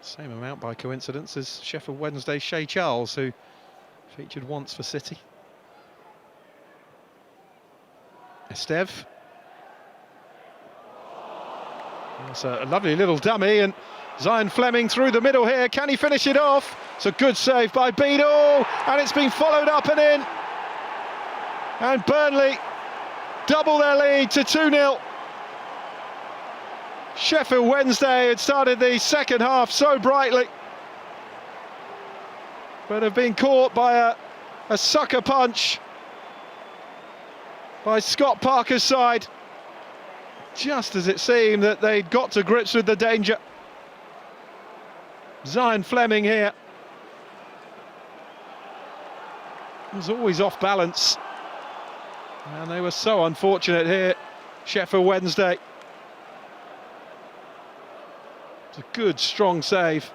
Speaker 1: Same amount by coincidence as Sheffield Wednesday's Shea Charles, who featured once for City. Esteve. That's a lovely little dummy, and Zion Fleming through the middle here. Can he finish it off? It's a good save by Beadle, and it's been followed up and in. And Burnley double their lead to 2-0. Sheffield Wednesday had started the second half so brightly, but have been caught by a sucker punch by Scott Parker's side, just as it seemed that they'd got to grips with the danger. Zion Fleming here was always off balance, and they were so unfortunate here, Sheffield Wednesday. It's a good, strong save,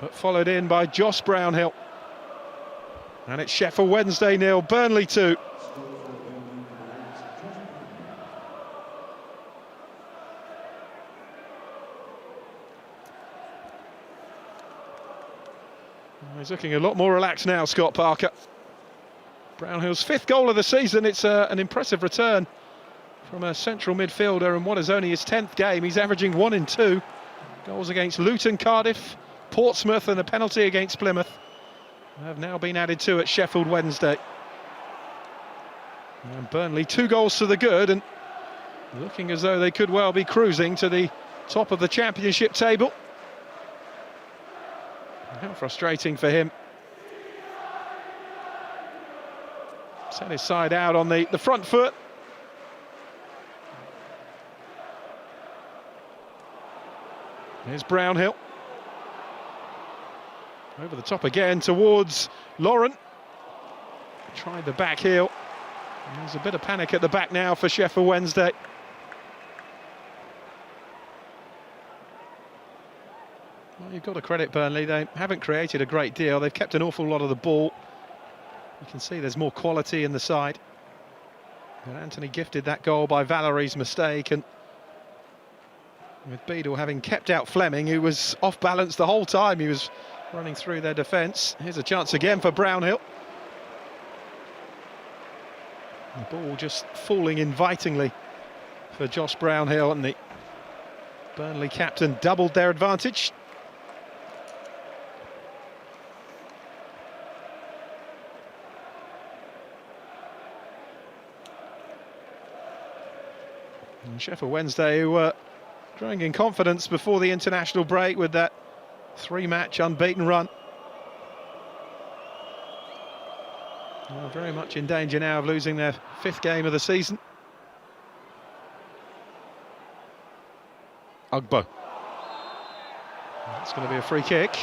Speaker 1: but followed in by Josh Brownhill. And it's Sheffield Wednesday 0, Burnley 2. He's looking a lot more relaxed now, Scott Parker. Brownhill's 5th goal of the season. It's an impressive return from a central midfielder, and what is only his 10th game. He's averaging 1 in 2. Goals against Luton, Cardiff, Portsmouth, and a penalty against Plymouth have now been added to at Sheffield Wednesday. And Burnley 2 goals to the good, and looking as though they could well be cruising to the top of the Championship table. How frustrating for him. Set his side out on the front foot. Here's Brownhill. Over the top again towards Lauren. Tried the back heel. There's a bit of panic at the back now for Sheffield Wednesday. Well, you've got to credit Burnley. They haven't created a great deal. They've kept an awful lot of the ball. You can see there's more quality in the side. And Anthony gifted that goal by Valerie's mistake, and with Beadle having kept out Fleming, who was off balance the whole time he was running through their defence. Here's a chance again for Brownhill. The ball just falling invitingly for Josh Brownhill, and the Burnley captain doubled their advantage. And Sheffield Wednesday, who were growing in confidence before the international break with that 3-match unbeaten run. Well, very much in danger now of losing their 5th game of the season. Ugbo. That's going to be a free kick.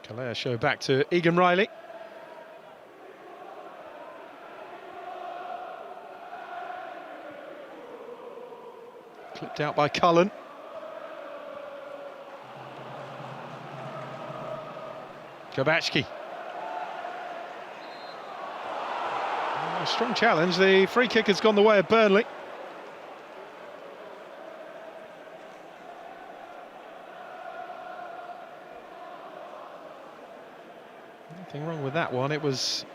Speaker 1: Calais show back to Egan Riley. Clipped out by Cullen. Gabachki. A strong challenge. The free kick has gone the way of Burnley. Nothing wrong with that one. It was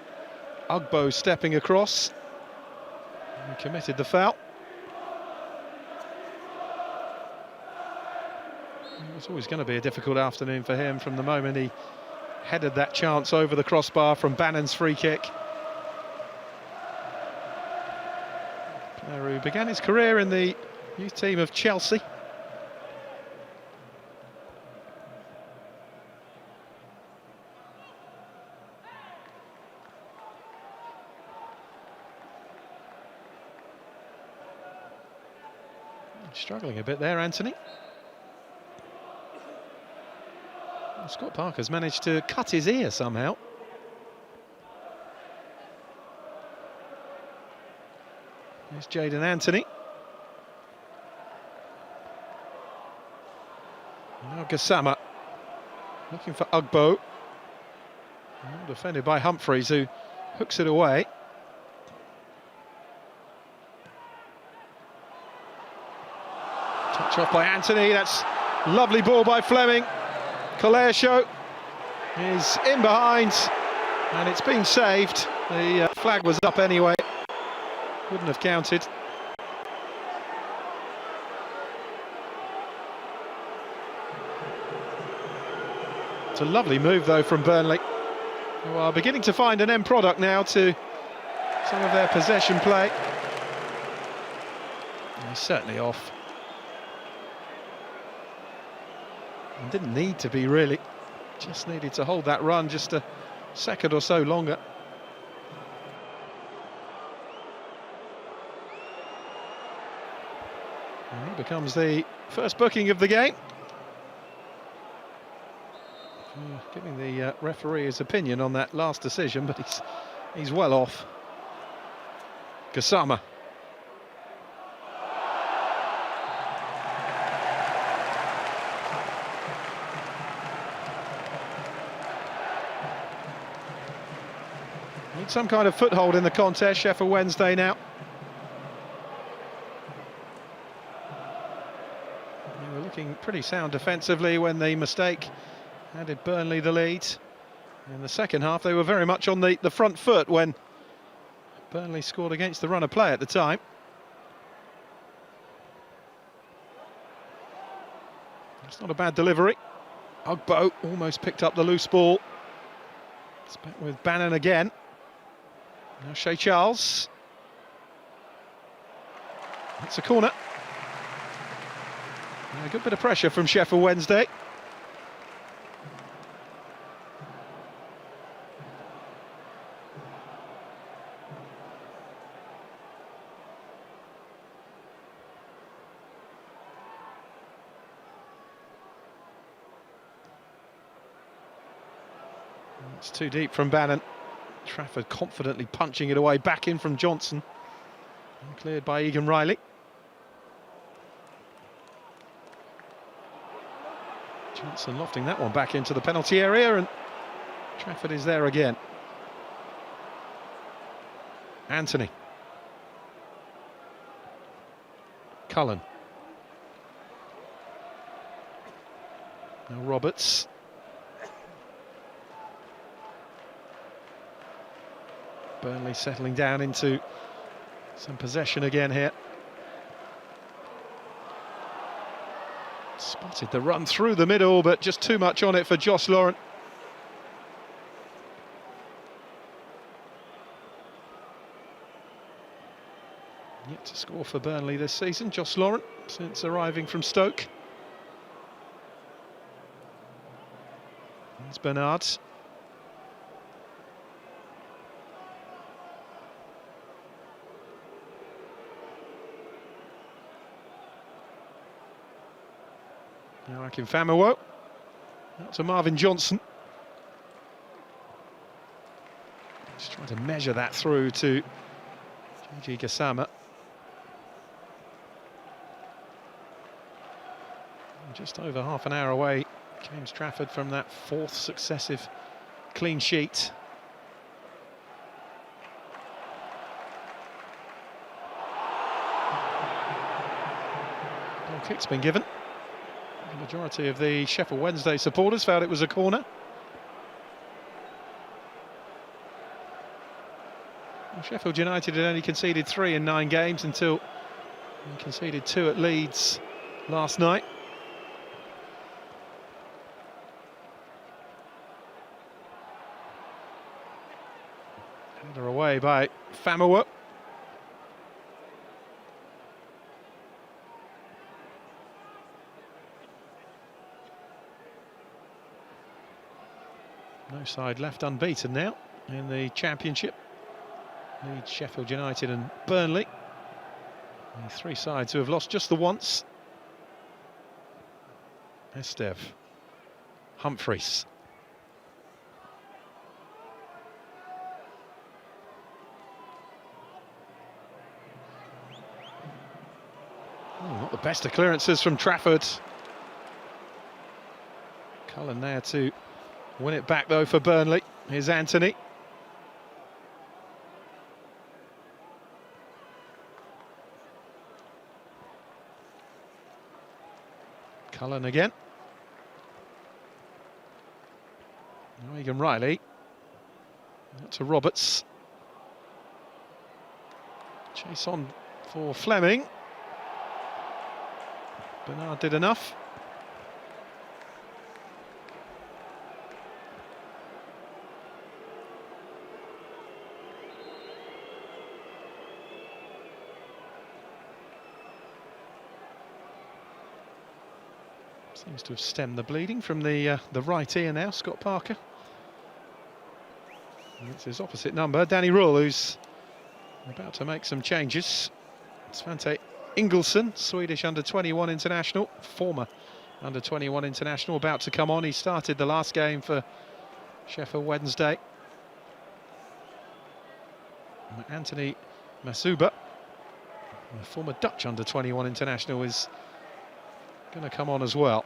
Speaker 1: Ugbo stepping across. He committed the foul. It's always going to be a difficult afternoon for him from the moment he headed that chance over the crossbar from Bannon's free kick. Player who began his career in the youth team of Chelsea. Struggling a bit there, Anthony. Scott Parker's managed to cut his ear somehow. Here's Jayden Anthony. Now Gassama looking for Ugbo. Well defended by Humphreys, who hooks it away. Touch off by Anthony. That's lovely ball by Fleming. Calais is in behind, and it's been saved. The flag was up anyway. Wouldn't have counted. It's a lovely move, though, from Burnley, who are beginning to find an end product now to some of their possession play. And he's certainly off. And didn't need to be, really. Just needed to hold that run just a second or so longer. And he becomes the first booking of the game. Giving the referee his opinion on that last decision, but he's well off. Gassama. Needs some kind of foothold in the contest, Sheffield Wednesday now. They were looking pretty sound defensively when the mistake handed Burnley the lead. In the second half, they were very much on the front foot when Burnley scored against the run of play at the time. It's not a bad delivery. Ugbo almost picked up the loose ball. It's back with Bannon again. Now Shea Charles. It's a corner. And a good bit of pressure from Sheffield Wednesday. It's too deep from Bannon. Trafford confidently punching it away, back in from Johnson. And cleared by Egan Riley. Johnson lofting that one back into the penalty area, and Trafford is there again. Anthony. Cullen. Now Roberts. Burnley settling down into some possession again here. Spotted the run through the middle, but just too much on it for Josh Laurent. Yet to score for Burnley this season, Josh Laurent, since arriving from Stoke. There's Bernard. Now Akin Famewo. Out to Marvin Johnson. Just trying to measure that through to Gigi Gassama. Just over half an hour away, James Trafford, from that fourth successive clean sheet. Goal kick's been given. The majority of the Sheffield Wednesday supporters felt it was a corner. Well, Sheffield United had only conceded 3 in 9 games until they conceded 2 at Leeds last night. Header away by Famewo. No side left unbeaten now in the Championship. Leeds, Sheffield United and Burnley. The 3 sides who have lost just the once. Estev. Humphreys. Oh, not the best of clearances from Trafford. Cullen there to win it back though for Burnley. Here's Anthony. Cullen again. Now Egan Riley. Out to Roberts. Chase on for Fleming. Bernard did enough. Seems to have stemmed the bleeding from the right ear now, Scott Parker. And it's his opposite number, Danny Rule, who's about to make some changes. Svante Ingelsson, Swedish under-21 international, former under-21 international, about to come on. He started the last game for Sheffield Wednesday. Anthony Masuba, the former Dutch under-21 international, is going to come on as well.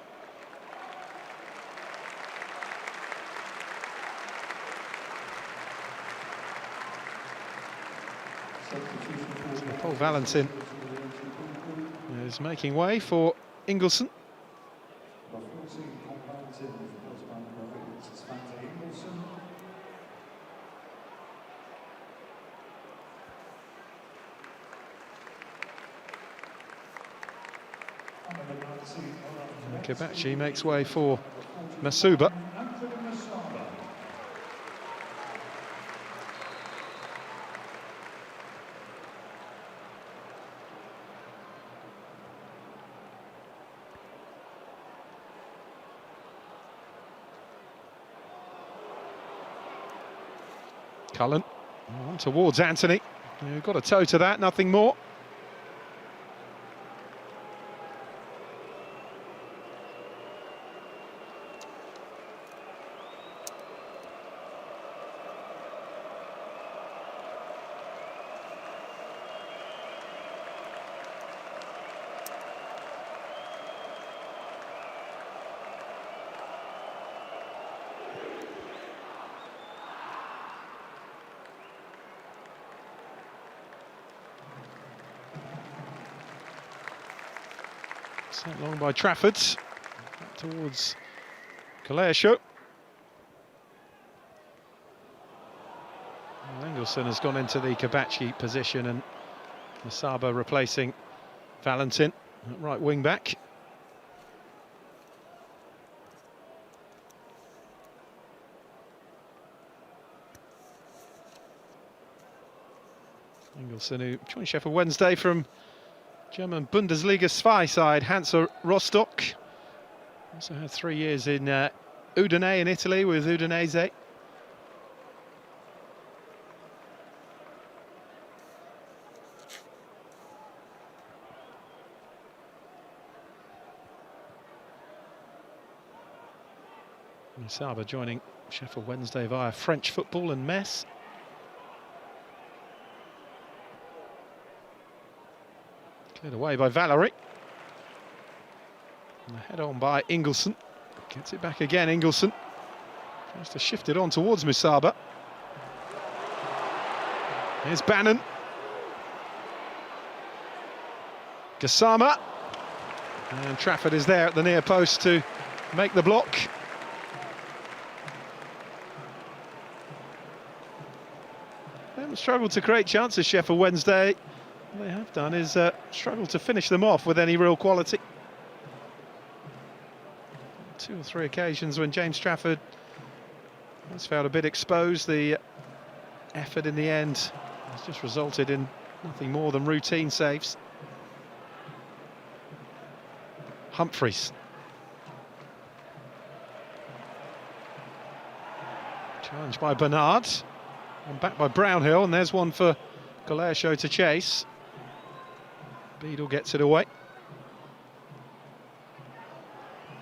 Speaker 1: So Paul Valentin is making way for Ingelsson. Kabachi makes way for Masuba. Cullen on towards Anthony. You've got a toe to that, nothing more. Sent long by Trafford towards Kaleasho. Ingelsson has gone into the Kabachi position and Masaba replacing Valentin at right wing back. Ingelsson, who joined Sheffield Wednesday from German Bundesliga spy side Hansa Rostock. Also had 3 years in Udine in Italy with Udinese. Masaba joining Sheffield Wednesday via French football and Metz. Cleared away by Valery. And the head on by Ingelsson. Gets it back again, Ingelsson. Tries to shift it on towards Musaba. Here's Bannon. Gassama. And Trafford is there at the near post to make the block. They haven't struggled to create chances, Sheffield Wednesday. What they have done is struggle to finish them off with any real quality. 2 or 3 occasions when James Trafford has felt a bit exposed. The effort in the end has just resulted in nothing more than routine saves. Humphreys. Challenged by Bernard. And back by Brownhill, and there's one for Kaleasho to chase. Beadle gets it away.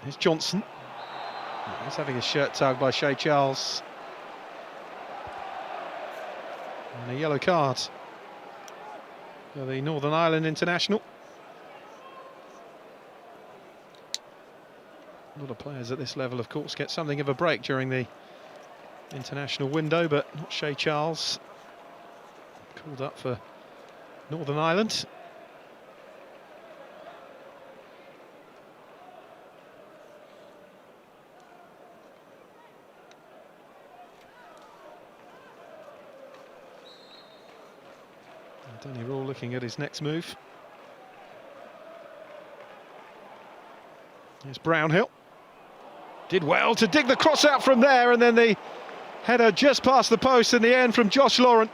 Speaker 1: Here's Johnson. He's having a shirt tugged by Shea Charles. And a yellow card for the Northern Ireland international. A lot of players at this level, of course, get something of a break during the international window, but not Shea Charles. Called up for Northern Ireland. Danny Raw looking at his next move. Here's Brownhill. Did well to dig the cross out from there, and then the header just past the post in the end from Josh Lauren.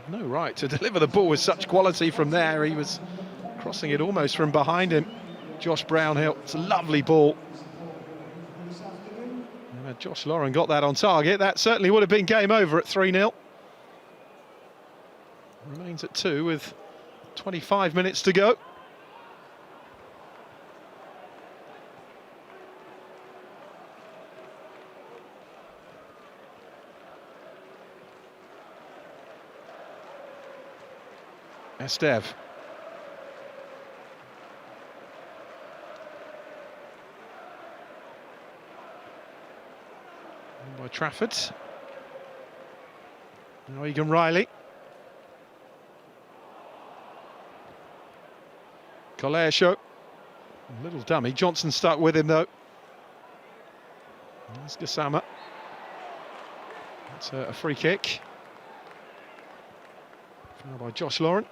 Speaker 1: No right to deliver the ball with such quality from there. He was crossing it almost from behind him. Josh Brownhill, it's a lovely ball. And had Josh Lauren got that on target, that certainly would have been game over at 3-0. Remains at 2 with 25 minutes to go. Estev. by Trafford. Now Egan Riley. Show. Little dummy. Johnson stuck with him though. There's Gassama. That's a free kick. Foul by Josh Lauren.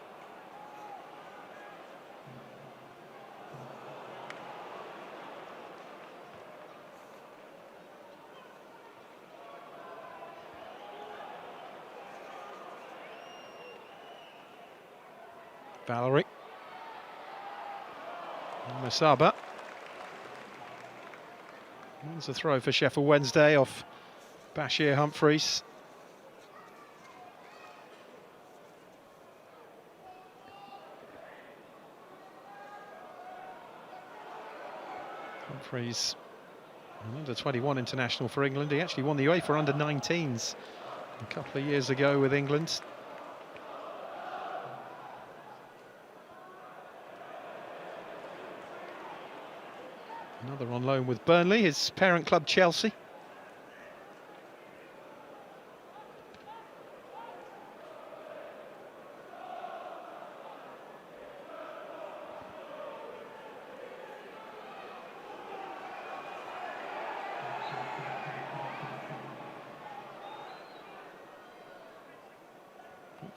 Speaker 1: Valerie. Masaba. There's a throw for Sheffield Wednesday off Bashir Humphreys. Humphreys, an under-21 international for England. He actually won the UEFA under-19s a couple of years ago with England. Another on loan with Burnley, his parent club Chelsea.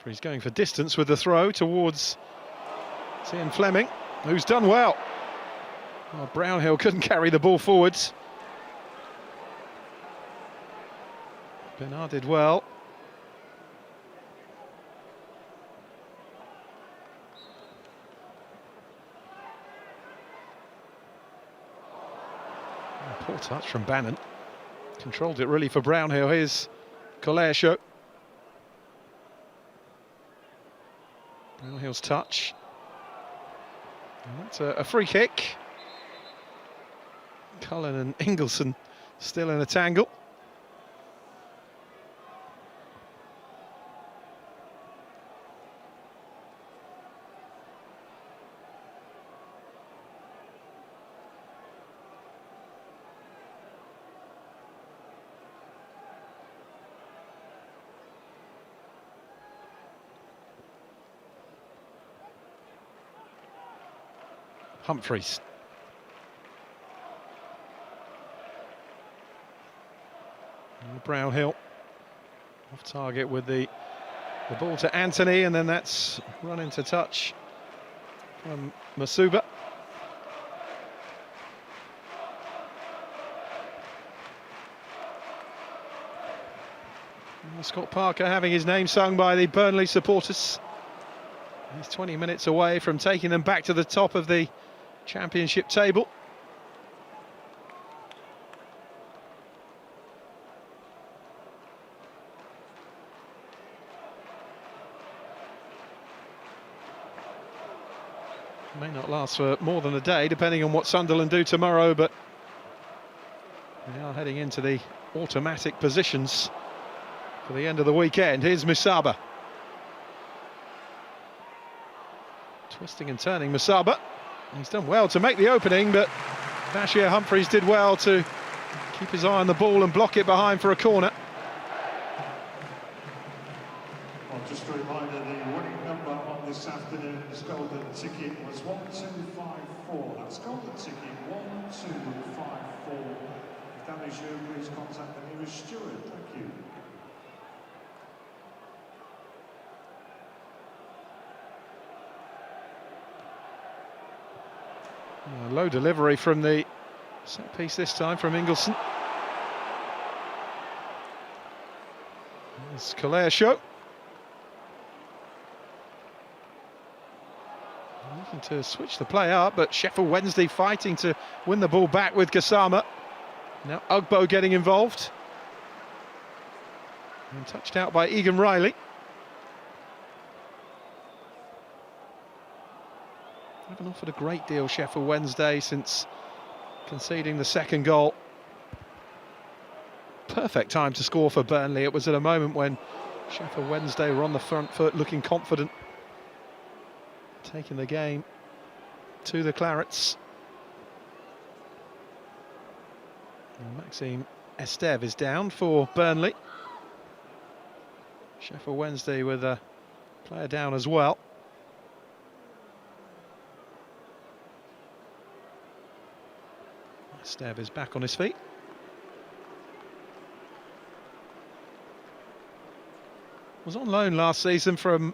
Speaker 1: He's going for distance with the throw towards Ian Fleming, who's done well. Well, Brownhill couldn't carry the ball forwards. Bernard did well. Oh, poor touch from Bannon. Controlled it really for Brownhill. Here's Show. Brownhill's touch. And that's a free kick. Cullen and Ingleson still in a tangle. Humphreys. Brownhill off target with the ball to Anthony, and then that's run into touch from Masuba. Scott Parker having his name sung by the Burnley supporters. He's 20 minutes away from taking them back to the top of the championship table. May not last for more than a day, depending on what Sunderland do tomorrow, but they are heading into the automatic positions for the end of the weekend. Here's Masaba. Twisting and turning Masaba. He's done well to make the opening, but Bashir Humphreys did well to keep his eye on the ball and block it behind for a corner.
Speaker 2: Well, just a reminder, the winning number on this afternoon's golden ticket was 1254. That's golden ticket 1254. If that is you, please contact the nearest steward. Thank you.
Speaker 1: Low delivery from the set piece this time from Ingleson. There's Show. Looking to switch the play up, but Sheffield Wednesday fighting to win the ball back with Gassama. Now Ugbo getting involved. And touched out by Egan Riley. Haven't offered a great deal, Sheffield Wednesday, since conceding the second goal. Perfect time to score for Burnley. It was at a moment when Sheffield Wednesday were on the front foot, looking confident, taking the game to the Clarets. And Maxime Esteve is down for Burnley. Sheffield Wednesday with a player down as well. Esteve is back on his feet. Was on loan last season from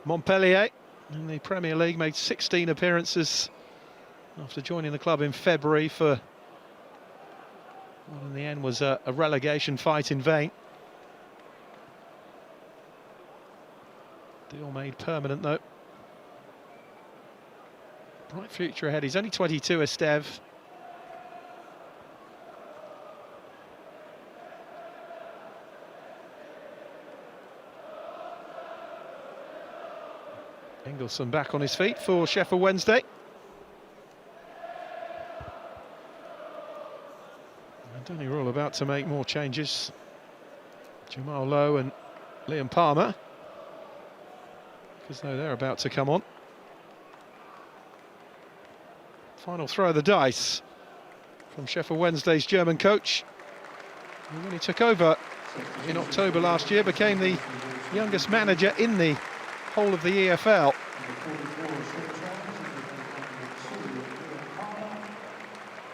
Speaker 1: Montpellier in the Premier League, made 16 appearances after joining the club in February for what in the end was a relegation fight in vain. Deal made permanent though. Bright future ahead. He's only 22, Esteve. Ingelsson back on his feet for Sheffield Wednesday. And Danny Rule about to make more changes. Jamal Lowe and Liam Palmer, because though they're about to come on. Final throw of the dice from Sheffield Wednesday's German coach, who, when he took over in October last year, became the youngest manager in the whole of the EFL.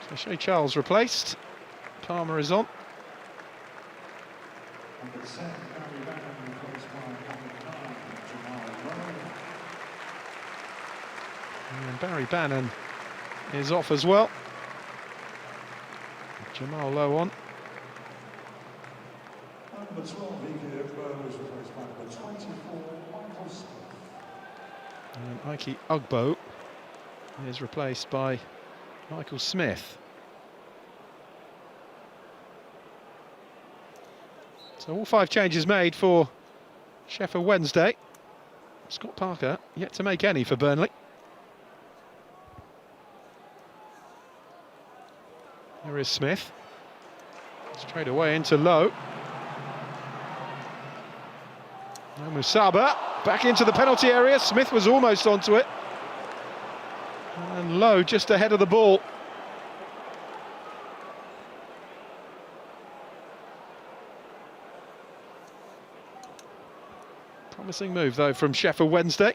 Speaker 1: So Shea Charles replaced. Palmer is on. And Barry Bannon is off as well. Jamal Lowe on.
Speaker 2: Number 12, EFL was replaced by number 24, Michael Smith.
Speaker 1: And Ike Ugbo is replaced by Michael Smith. So all 5 changes made for Sheffield Wednesday. Scott Parker yet to make any for Burnley. There is Smith. Straight away into Lowe. And Musaba back into the penalty area. Smith was almost onto it. And Lowe just ahead of the ball. Promising move though from Sheffield Wednesday,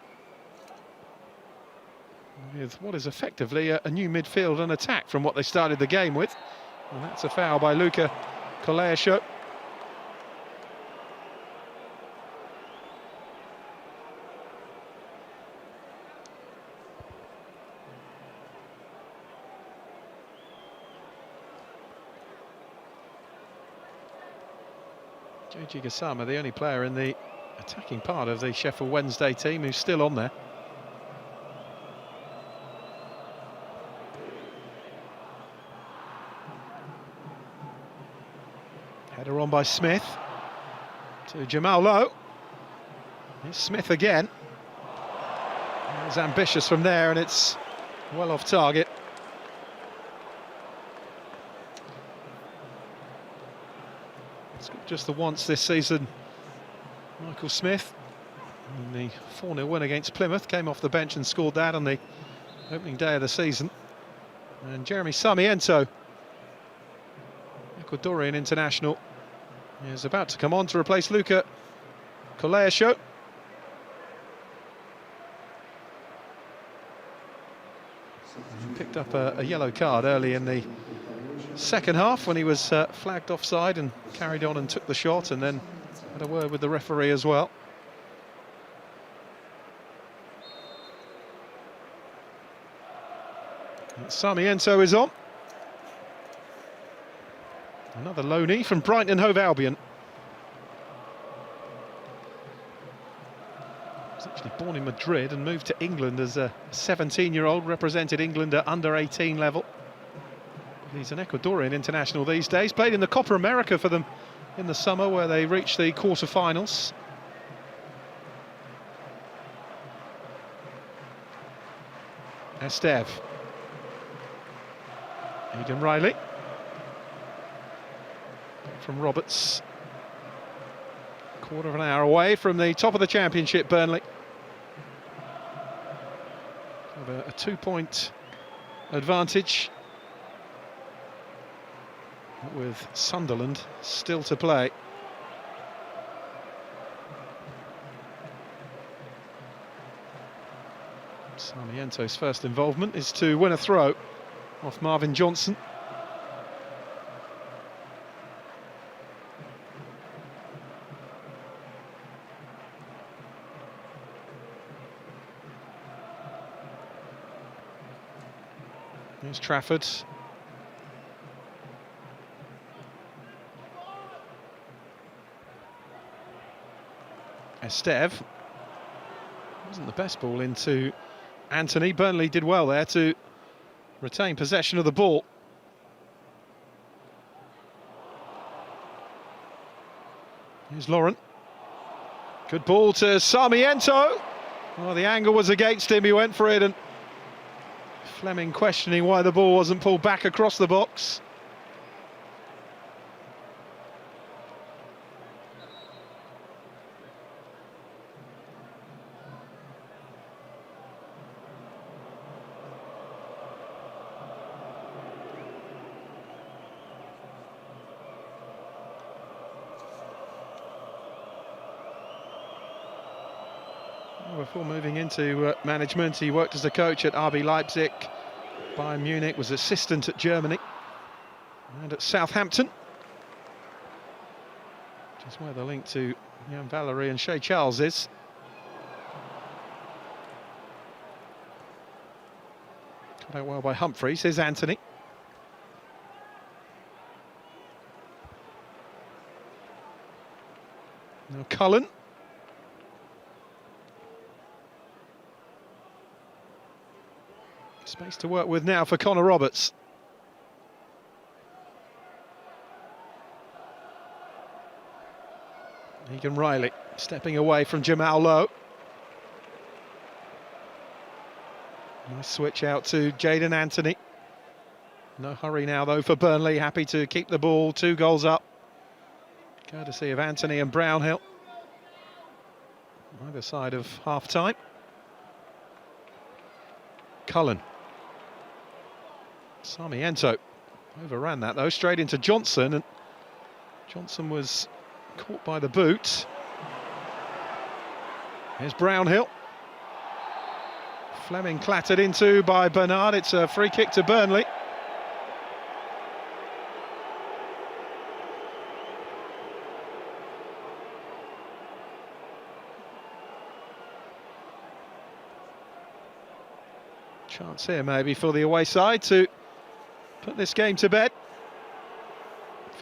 Speaker 1: with what is effectively a new midfield and attack from what they started the game with. And that's a foul by Luka Koleasho. Joji Gassama, the only player in the attacking part of the Sheffield Wednesday team who's still on there. Header on by Smith to Jamal Lowe. Here's Smith again. It's ambitious from there, and it's well off target. Just the once this season, Michael Smith, in the 4-0 win against Plymouth, came off the bench and scored that on the opening day of the season. And Jeremy Sarmiento, Ecuadorian international, is about to come on to replace Luka Koleasho. Picked up a yellow card early in the second half when he was flagged offside and carried on and took the shot, and then had a word with the referee as well. And Sarmiento is on. Another loanee from Brighton and Hove Albion. He was actually born in Madrid and moved to England as a 17-year-old, represented England at under 18 level. He's an Ecuadorian international these days, played in the Copa America for them in the summer, where they reached the quarter-finals. Esteve. Aidan Riley. From Roberts. Quarter of an hour away from the top of the Championship, Burnley. Have a 2-point advantage. with Sunderland still to play. Sarmiento's first involvement is to win a throw off Marvin Johnson. Here's Trafford. Esteve. Wasn't the best ball into Anthony. Burnley did well there to retain possession of the ball. Here's Laurent. Good ball to Sarmiento. Oh, the angle was against him, he went for it, and Fleming questioning why the ball wasn't pulled back across the box. Before moving into management, he worked as a coach at RB Leipzig, Bayern Munich, was assistant at Germany and at Southampton, which is where the link to Jan Valery and Shea Charles is. Cut out well by Humphreys. Here's Anthony. Now Cullen. Space to work with now for Connor Roberts. Egan Riley stepping away from Jamal Lowe. Nice switch out to Jayden Anthony. No hurry now though for Burnley, happy to keep the ball 2 goals up. Courtesy of Anthony and Brownhill. Either side of half-time. Cullen. Sarmiento overran that though, straight into Johnson, and Johnson was caught by the boot. Here's Brownhill. Fleming clattered into by Bernard. It's a free kick to Burnley. Chance here maybe for the away side to put this game to bed.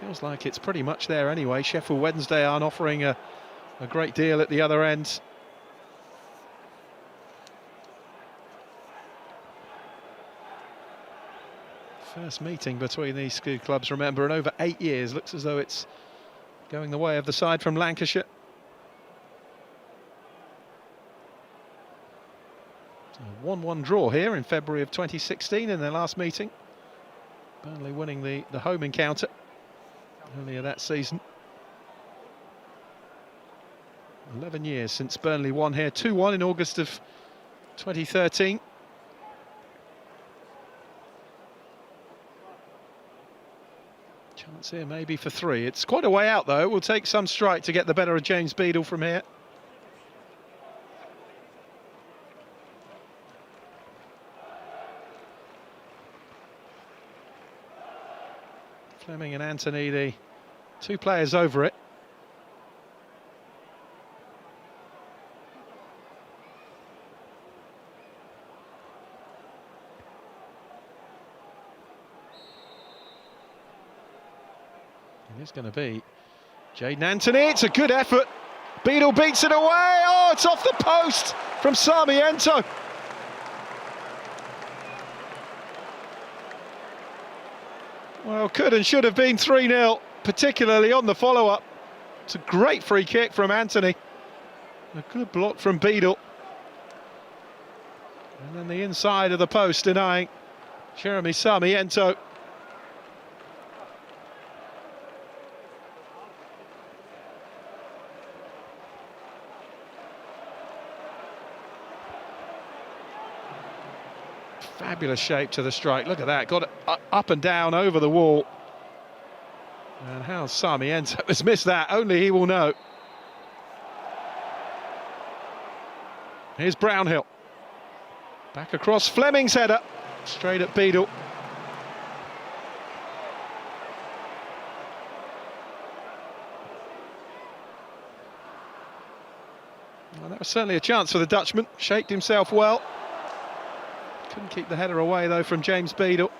Speaker 1: Feels like it's pretty much there anyway. Sheffield Wednesday aren't offering a great deal at the other end. First meeting between these two clubs, remember, in over 8 years. Looks as though it's going the way of the side from Lancashire. 1-1 draw here in February of 2016 in their last meeting. Burnley winning the home encounter earlier that season. 11 years since Burnley won here, 2-1 in August of 2013. Chance here maybe for 3. It's quite a way out though. It will take some strike to get the better of James Beadle from here. Fleming and Anthony, the 2 players over it. And it's going to be Jayden Anthony. It's a good effort. Beadle beats it away. Oh, it's off the post from Sarmiento. Well, could and should have been 3-0, particularly on the follow-up. It's a great free kick from Anthony. A good block from Beadle. And then the inside of the post denying Jeremy Sarmiento. Fabulous shape to the strike. Look at that. Got it up and down over the wall. And how Sami Enzo has missed that, only he will know. Here's Brownhill. Back across, Fleming's header. Straight at Beadle. Well, that was certainly a chance for the Dutchman. Shaped himself well. Couldn't keep the header away, though, from James Beadle.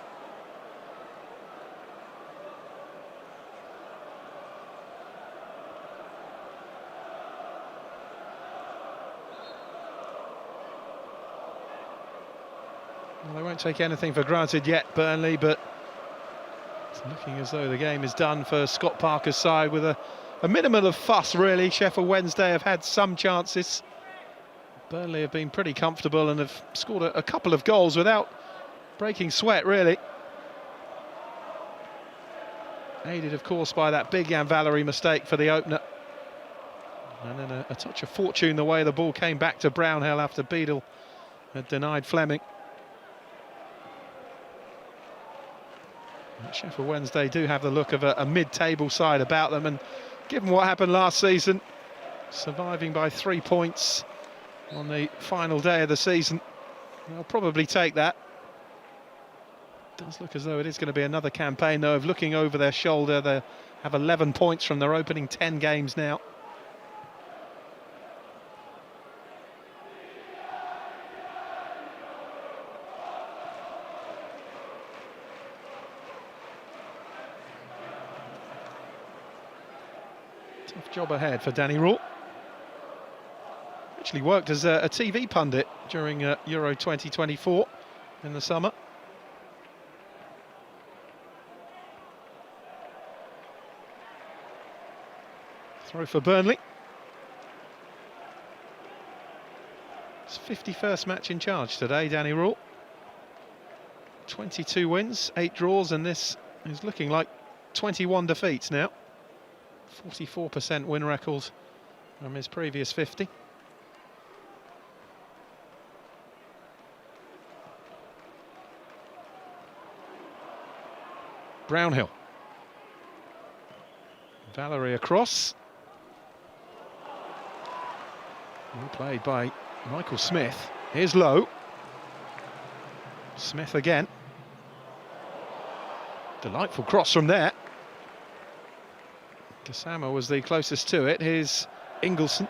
Speaker 1: Well, they won't take anything for granted yet, Burnley, but it's looking as though the game is done for Scott Parker's side with a minimal of fuss, really. Sheffield Wednesday have had some chances. Burnley have been pretty comfortable and have scored a couple of goals without breaking sweat, really. Aided, of course, by that big Jan Valery mistake for the opener. And then a touch of fortune the way the ball came back to Brownhill after Beadle had denied Fleming. Sheffield Wednesday do have the look of a mid-table side about them, and given what happened last season, surviving by 3 points on the final day of the season, they'll probably take that. Does look as though it is going to be another campaign, though, of looking over their shoulder. They have 11 points from their opening 10 games now. Tough job ahead for Danny Rule. Actually worked as a TV pundit during Euro 2024 in the summer. Throw for Burnley. His 51st match in charge today, Danny Rule. 22 wins, 8 draws, and this is looking like 21 defeats now. 44% win record from his previous 50. Brownhill. Valery across. Well played by Michael Smith. Here's Lowe. Smith again. Delightful cross from there. Gassama was the closest to it. Here's Ingelsson.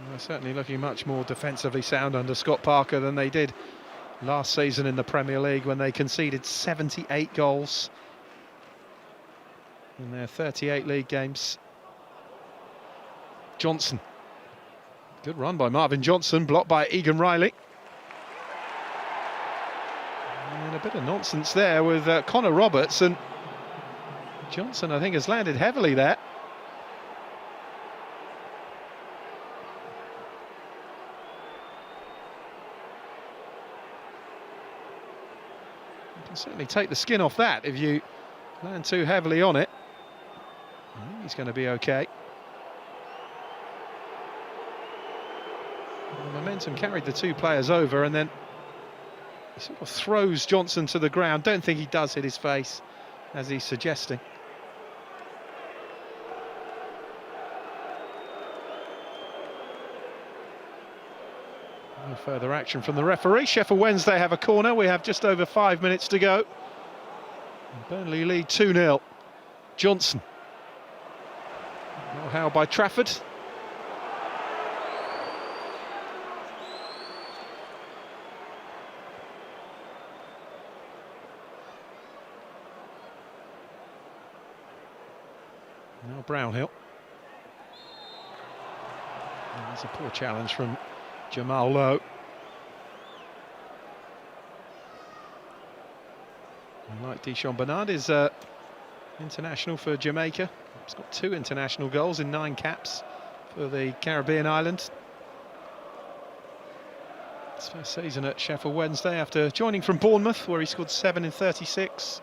Speaker 1: They're certainly looking much more defensively sound under Scott Parker than they did last season in the Premier League, when they conceded 78 goals in their 38 league games. Johnson. Good run by Marvin Johnson, blocked by Egan Riley. And a bit of nonsense there with Connor Roberts, and Johnson, I think, has landed heavily there. You can certainly take the skin off that if you land too heavily on it. I think he's going to be okay. The momentum carried the two players over, and then he sort of throws Johnson to the ground. Don't think he does hit his face, as he's suggesting. No further action from the referee. Sheffield Wednesday have a corner. We have just over 5 minutes to go. And Burnley lead 2-0. Johnson. Well, how by Trafford. Now Brownhill. And that's a poor challenge from Jamal Lowe. And like Dijon Bernard is international for Jamaica. He's got 2 international goals in 9 caps for the Caribbean island. His first season at Sheffield Wednesday after joining from Bournemouth, where he scored 7 in 36.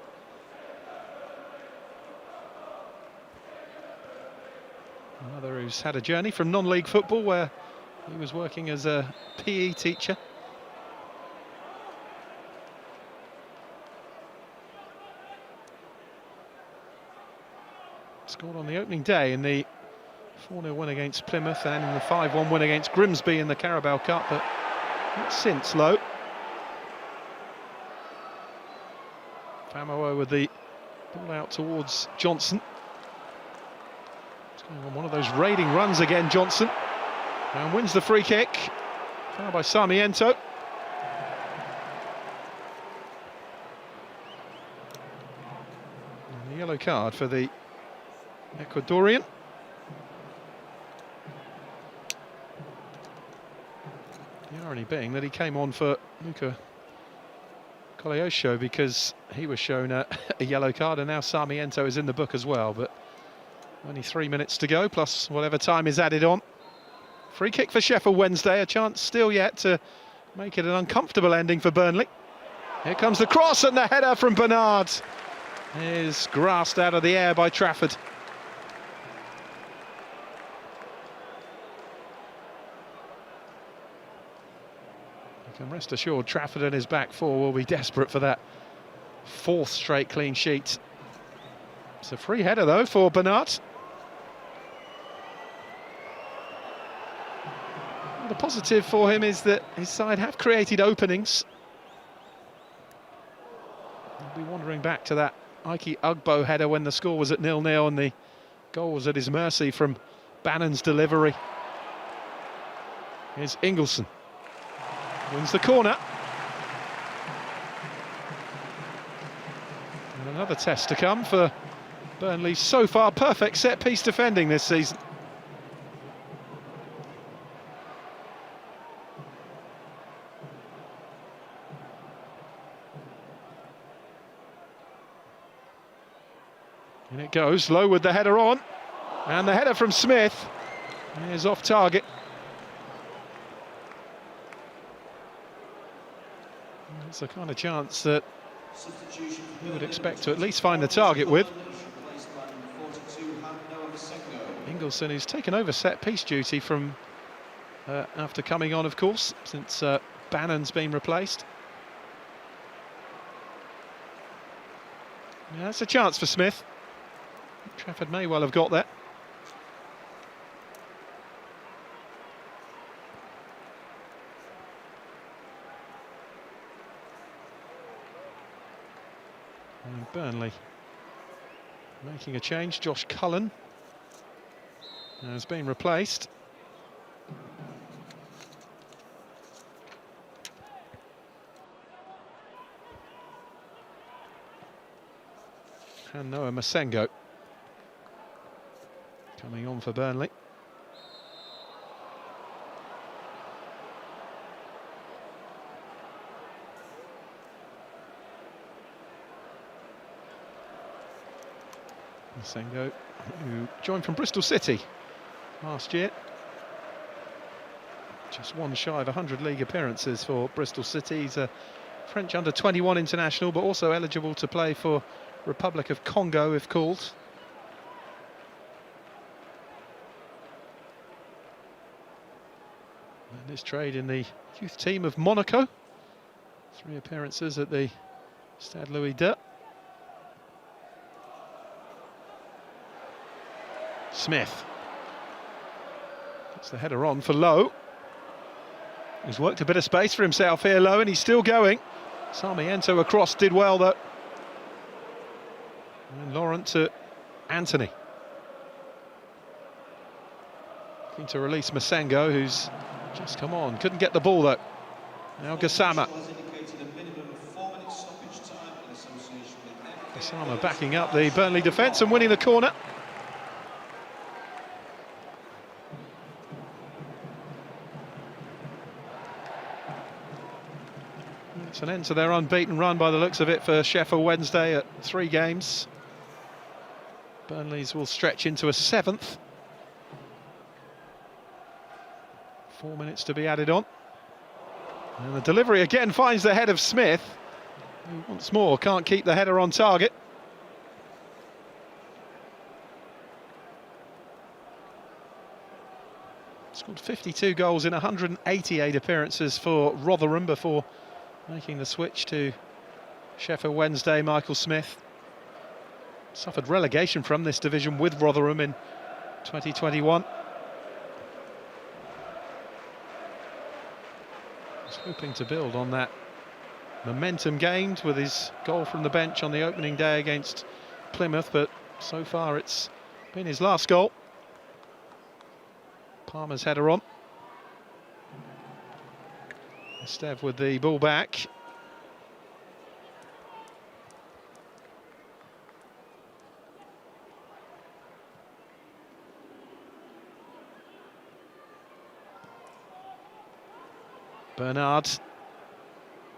Speaker 1: Another who's had a journey from non-league football where he was working as a PE teacher. Scored on the opening day in the 4-0 win against Plymouth and in the 5-1 win against Grimsby in the Carabao Cup, but not since. Low. Famoa with the ball out towards Johnson. He's going on one of those raiding runs again, Johnson. And wins the free kick. Fouled by Sarmiento. And the yellow card for the Ecuadorian. The irony being that he came on for Luca Coleosho because he was shown a yellow card, and now Sarmiento is in the book as well, but only 3 minutes to go, plus whatever time is added on. Free kick for Sheffield Wednesday, a chance still yet to make it an uncomfortable ending for Burnley. Here comes the cross, and the header from Bernard is grasped out of the air by Trafford. You can rest assured Trafford and his back four will be desperate for that 4th straight clean sheet. It's a free header though for Bernard. The positive for him is that his side have created openings. He'll be wandering back to that Ike Ugbo header when the score was at 0-0 and the goal was at his mercy from Bannon's delivery. Here's Ingelsson. Wins the corner. And another test to come for Burnley's so far perfect set-piece defending this season. And it goes, Low with the header on. And the header from Smith is off target. It's the kind of chance that you would expect to at least find the target with. Ingelsson, who's taken over set-piece duty from after coming on, of course, since Bannon's been replaced. Yeah, that's a chance for Smith. Trafford may well have got there. And Burnley making a change. Josh Cullen has been replaced. And Noah Masengo coming on for Burnley. Masengo, who joined from Bristol City last year. Just one shy of 100 league appearances for Bristol City. He's a French under-21 international, but also eligible to play for Republic of Congo if called. And his trade in the youth team of Monaco. 3 appearances at the Stade Louis II. Smith. That's the header on for Low. He's worked a bit of space for himself here, Low, and he's still going. Sarmiento across did well, though. And Laurent to Anthony. Looking to release Masengo, who's just come on. Couldn't get the ball, though. Now Gassama. Gassama backing up the Burnley defence and winning the corner. It's an end to their unbeaten run by the looks of it for Sheffield Wednesday at 3 games. Burnley's will stretch into a 7th. 4 minutes to be added on. And the delivery again finds the head of Smith, who once more can't keep the header on target. Scored 52 goals in 188 appearances for Rotherham before making the switch to Sheffield Wednesday. Michael Smith suffered relegation from this division with Rotherham in 2021. He's hoping to build on that momentum gained with his goal from the bench on the opening day against Plymouth, but so far it's been his last goal. Palmer's header on. Esteve with the ball back. Bernard.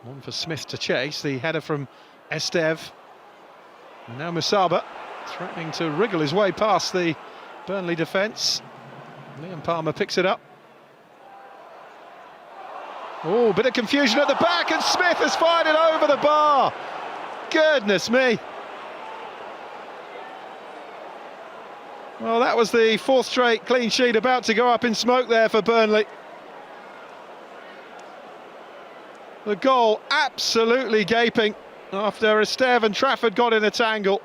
Speaker 1: One for Smith to chase. The header from Esteve. And now Musaba threatening to wriggle his way past the Burnley defence. Liam Palmer picks it up. Oh, bit of confusion at the back, and Smith has fired it over the bar. Goodness me. Well, that was the fourth straight clean sheet about to go up in smoke there for Burnley. The goal absolutely gaping after Esteve and Trafford got in a tangle,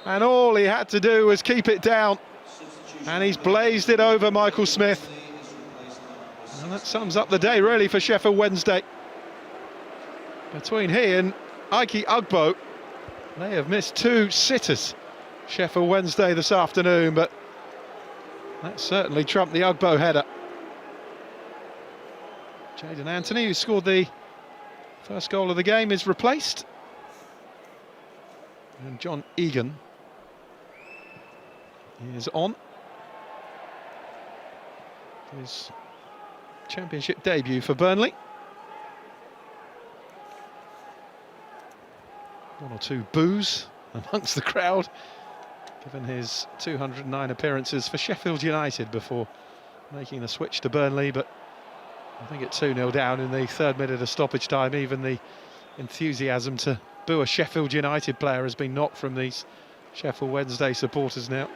Speaker 1: and all he had to do was keep it down. And he's blazed it over Michael Smith. And that sums up the day, really, for Sheffield Wednesday. Between he and Ike Ugbo, they have missed two sitters, Sheffield Wednesday, this afternoon, but that certainly trumped the Ugbo header. Jaden Anthony, who scored the first goal of the game, is replaced. And John Egan is on. His championship debut for Burnley. One or two boos amongst the crowd, given his 209 appearances for Sheffield United before making the switch to Burnley, but I think at 2-0 down in the third minute of stoppage time, even the enthusiasm to boo a Sheffield United player has been knocked from these Sheffield Wednesday supporters now.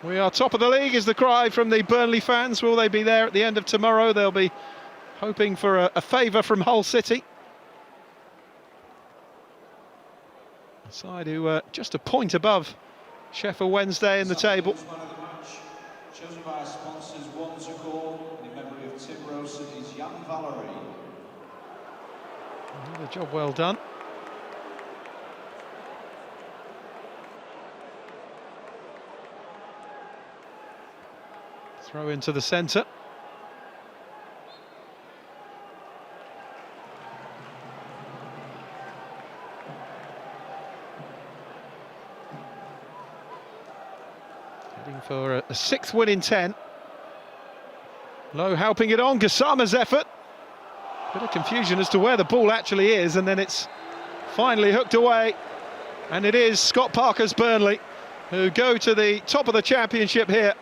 Speaker 1: We are top of the league is the cry from the Burnley fans. Will they be there at the end of tomorrow? They'll be hoping for a favour from Hull City. A side who are just a point above Sheffield Wednesday in the table.
Speaker 3: Chosen by our sponsors, one to call in memory of Tim Rosen is Jan Valerie.
Speaker 1: Another job well done. Throw into the centre. Heading for a sixth win in 10. Lowe helping it on, Gassama's effort. Bit of confusion as to where the ball actually is, and then it's finally hooked away. And it is Scott Parker's Burnley who go to the top of the championship here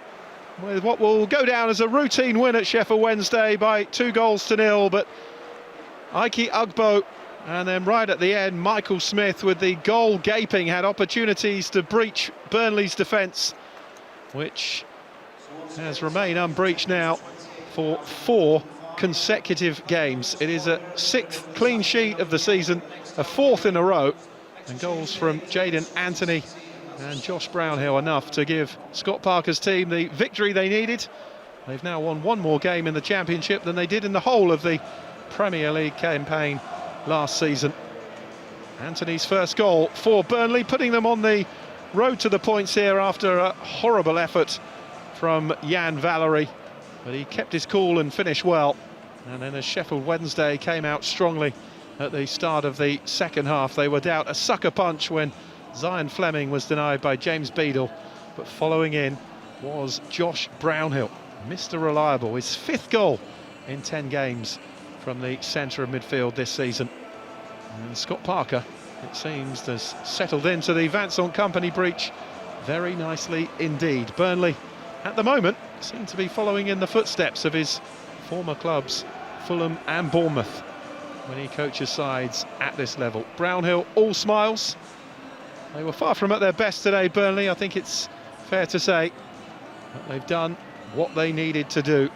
Speaker 1: with what will go down as a routine win at Sheffield Wednesday by 2-0. But Ike Ugbo, and then right at the end, Michael Smith with the goal gaping, had opportunities to breach Burnley's defence, which has remained unbreached now for 4 consecutive games. It is a 6th clean sheet of the season, a 4th in a row, and goals from Jaden Anthony and Josh Brownhill enough to give Scott Parker's team the victory they needed. They've now won one more game in the Championship than they did in the whole of the Premier League campaign last season. Anthony's first goal for Burnley, putting them on the road to the points here after a horrible effort from Jan Valerie, but he kept his cool and finished well. And then as Sheffield Wednesday came out strongly at the start of the second half, they were dealt a sucker punch when Zion Fleming was denied by James Beadle, but following in was Josh Brownhill, Mr. Reliable, his 5th goal in 10 games from the centre of midfield this season. And Scott Parker, it seems, has settled into the Vincent Kompany breach very nicely indeed. Burnley, at the moment, seem to be following in the footsteps of his former clubs, Fulham and Bournemouth, when he coaches sides at this level. Brownhill, all smiles. They were far from at their best today, Burnley. I think it's fair to say that they've done what they needed to do.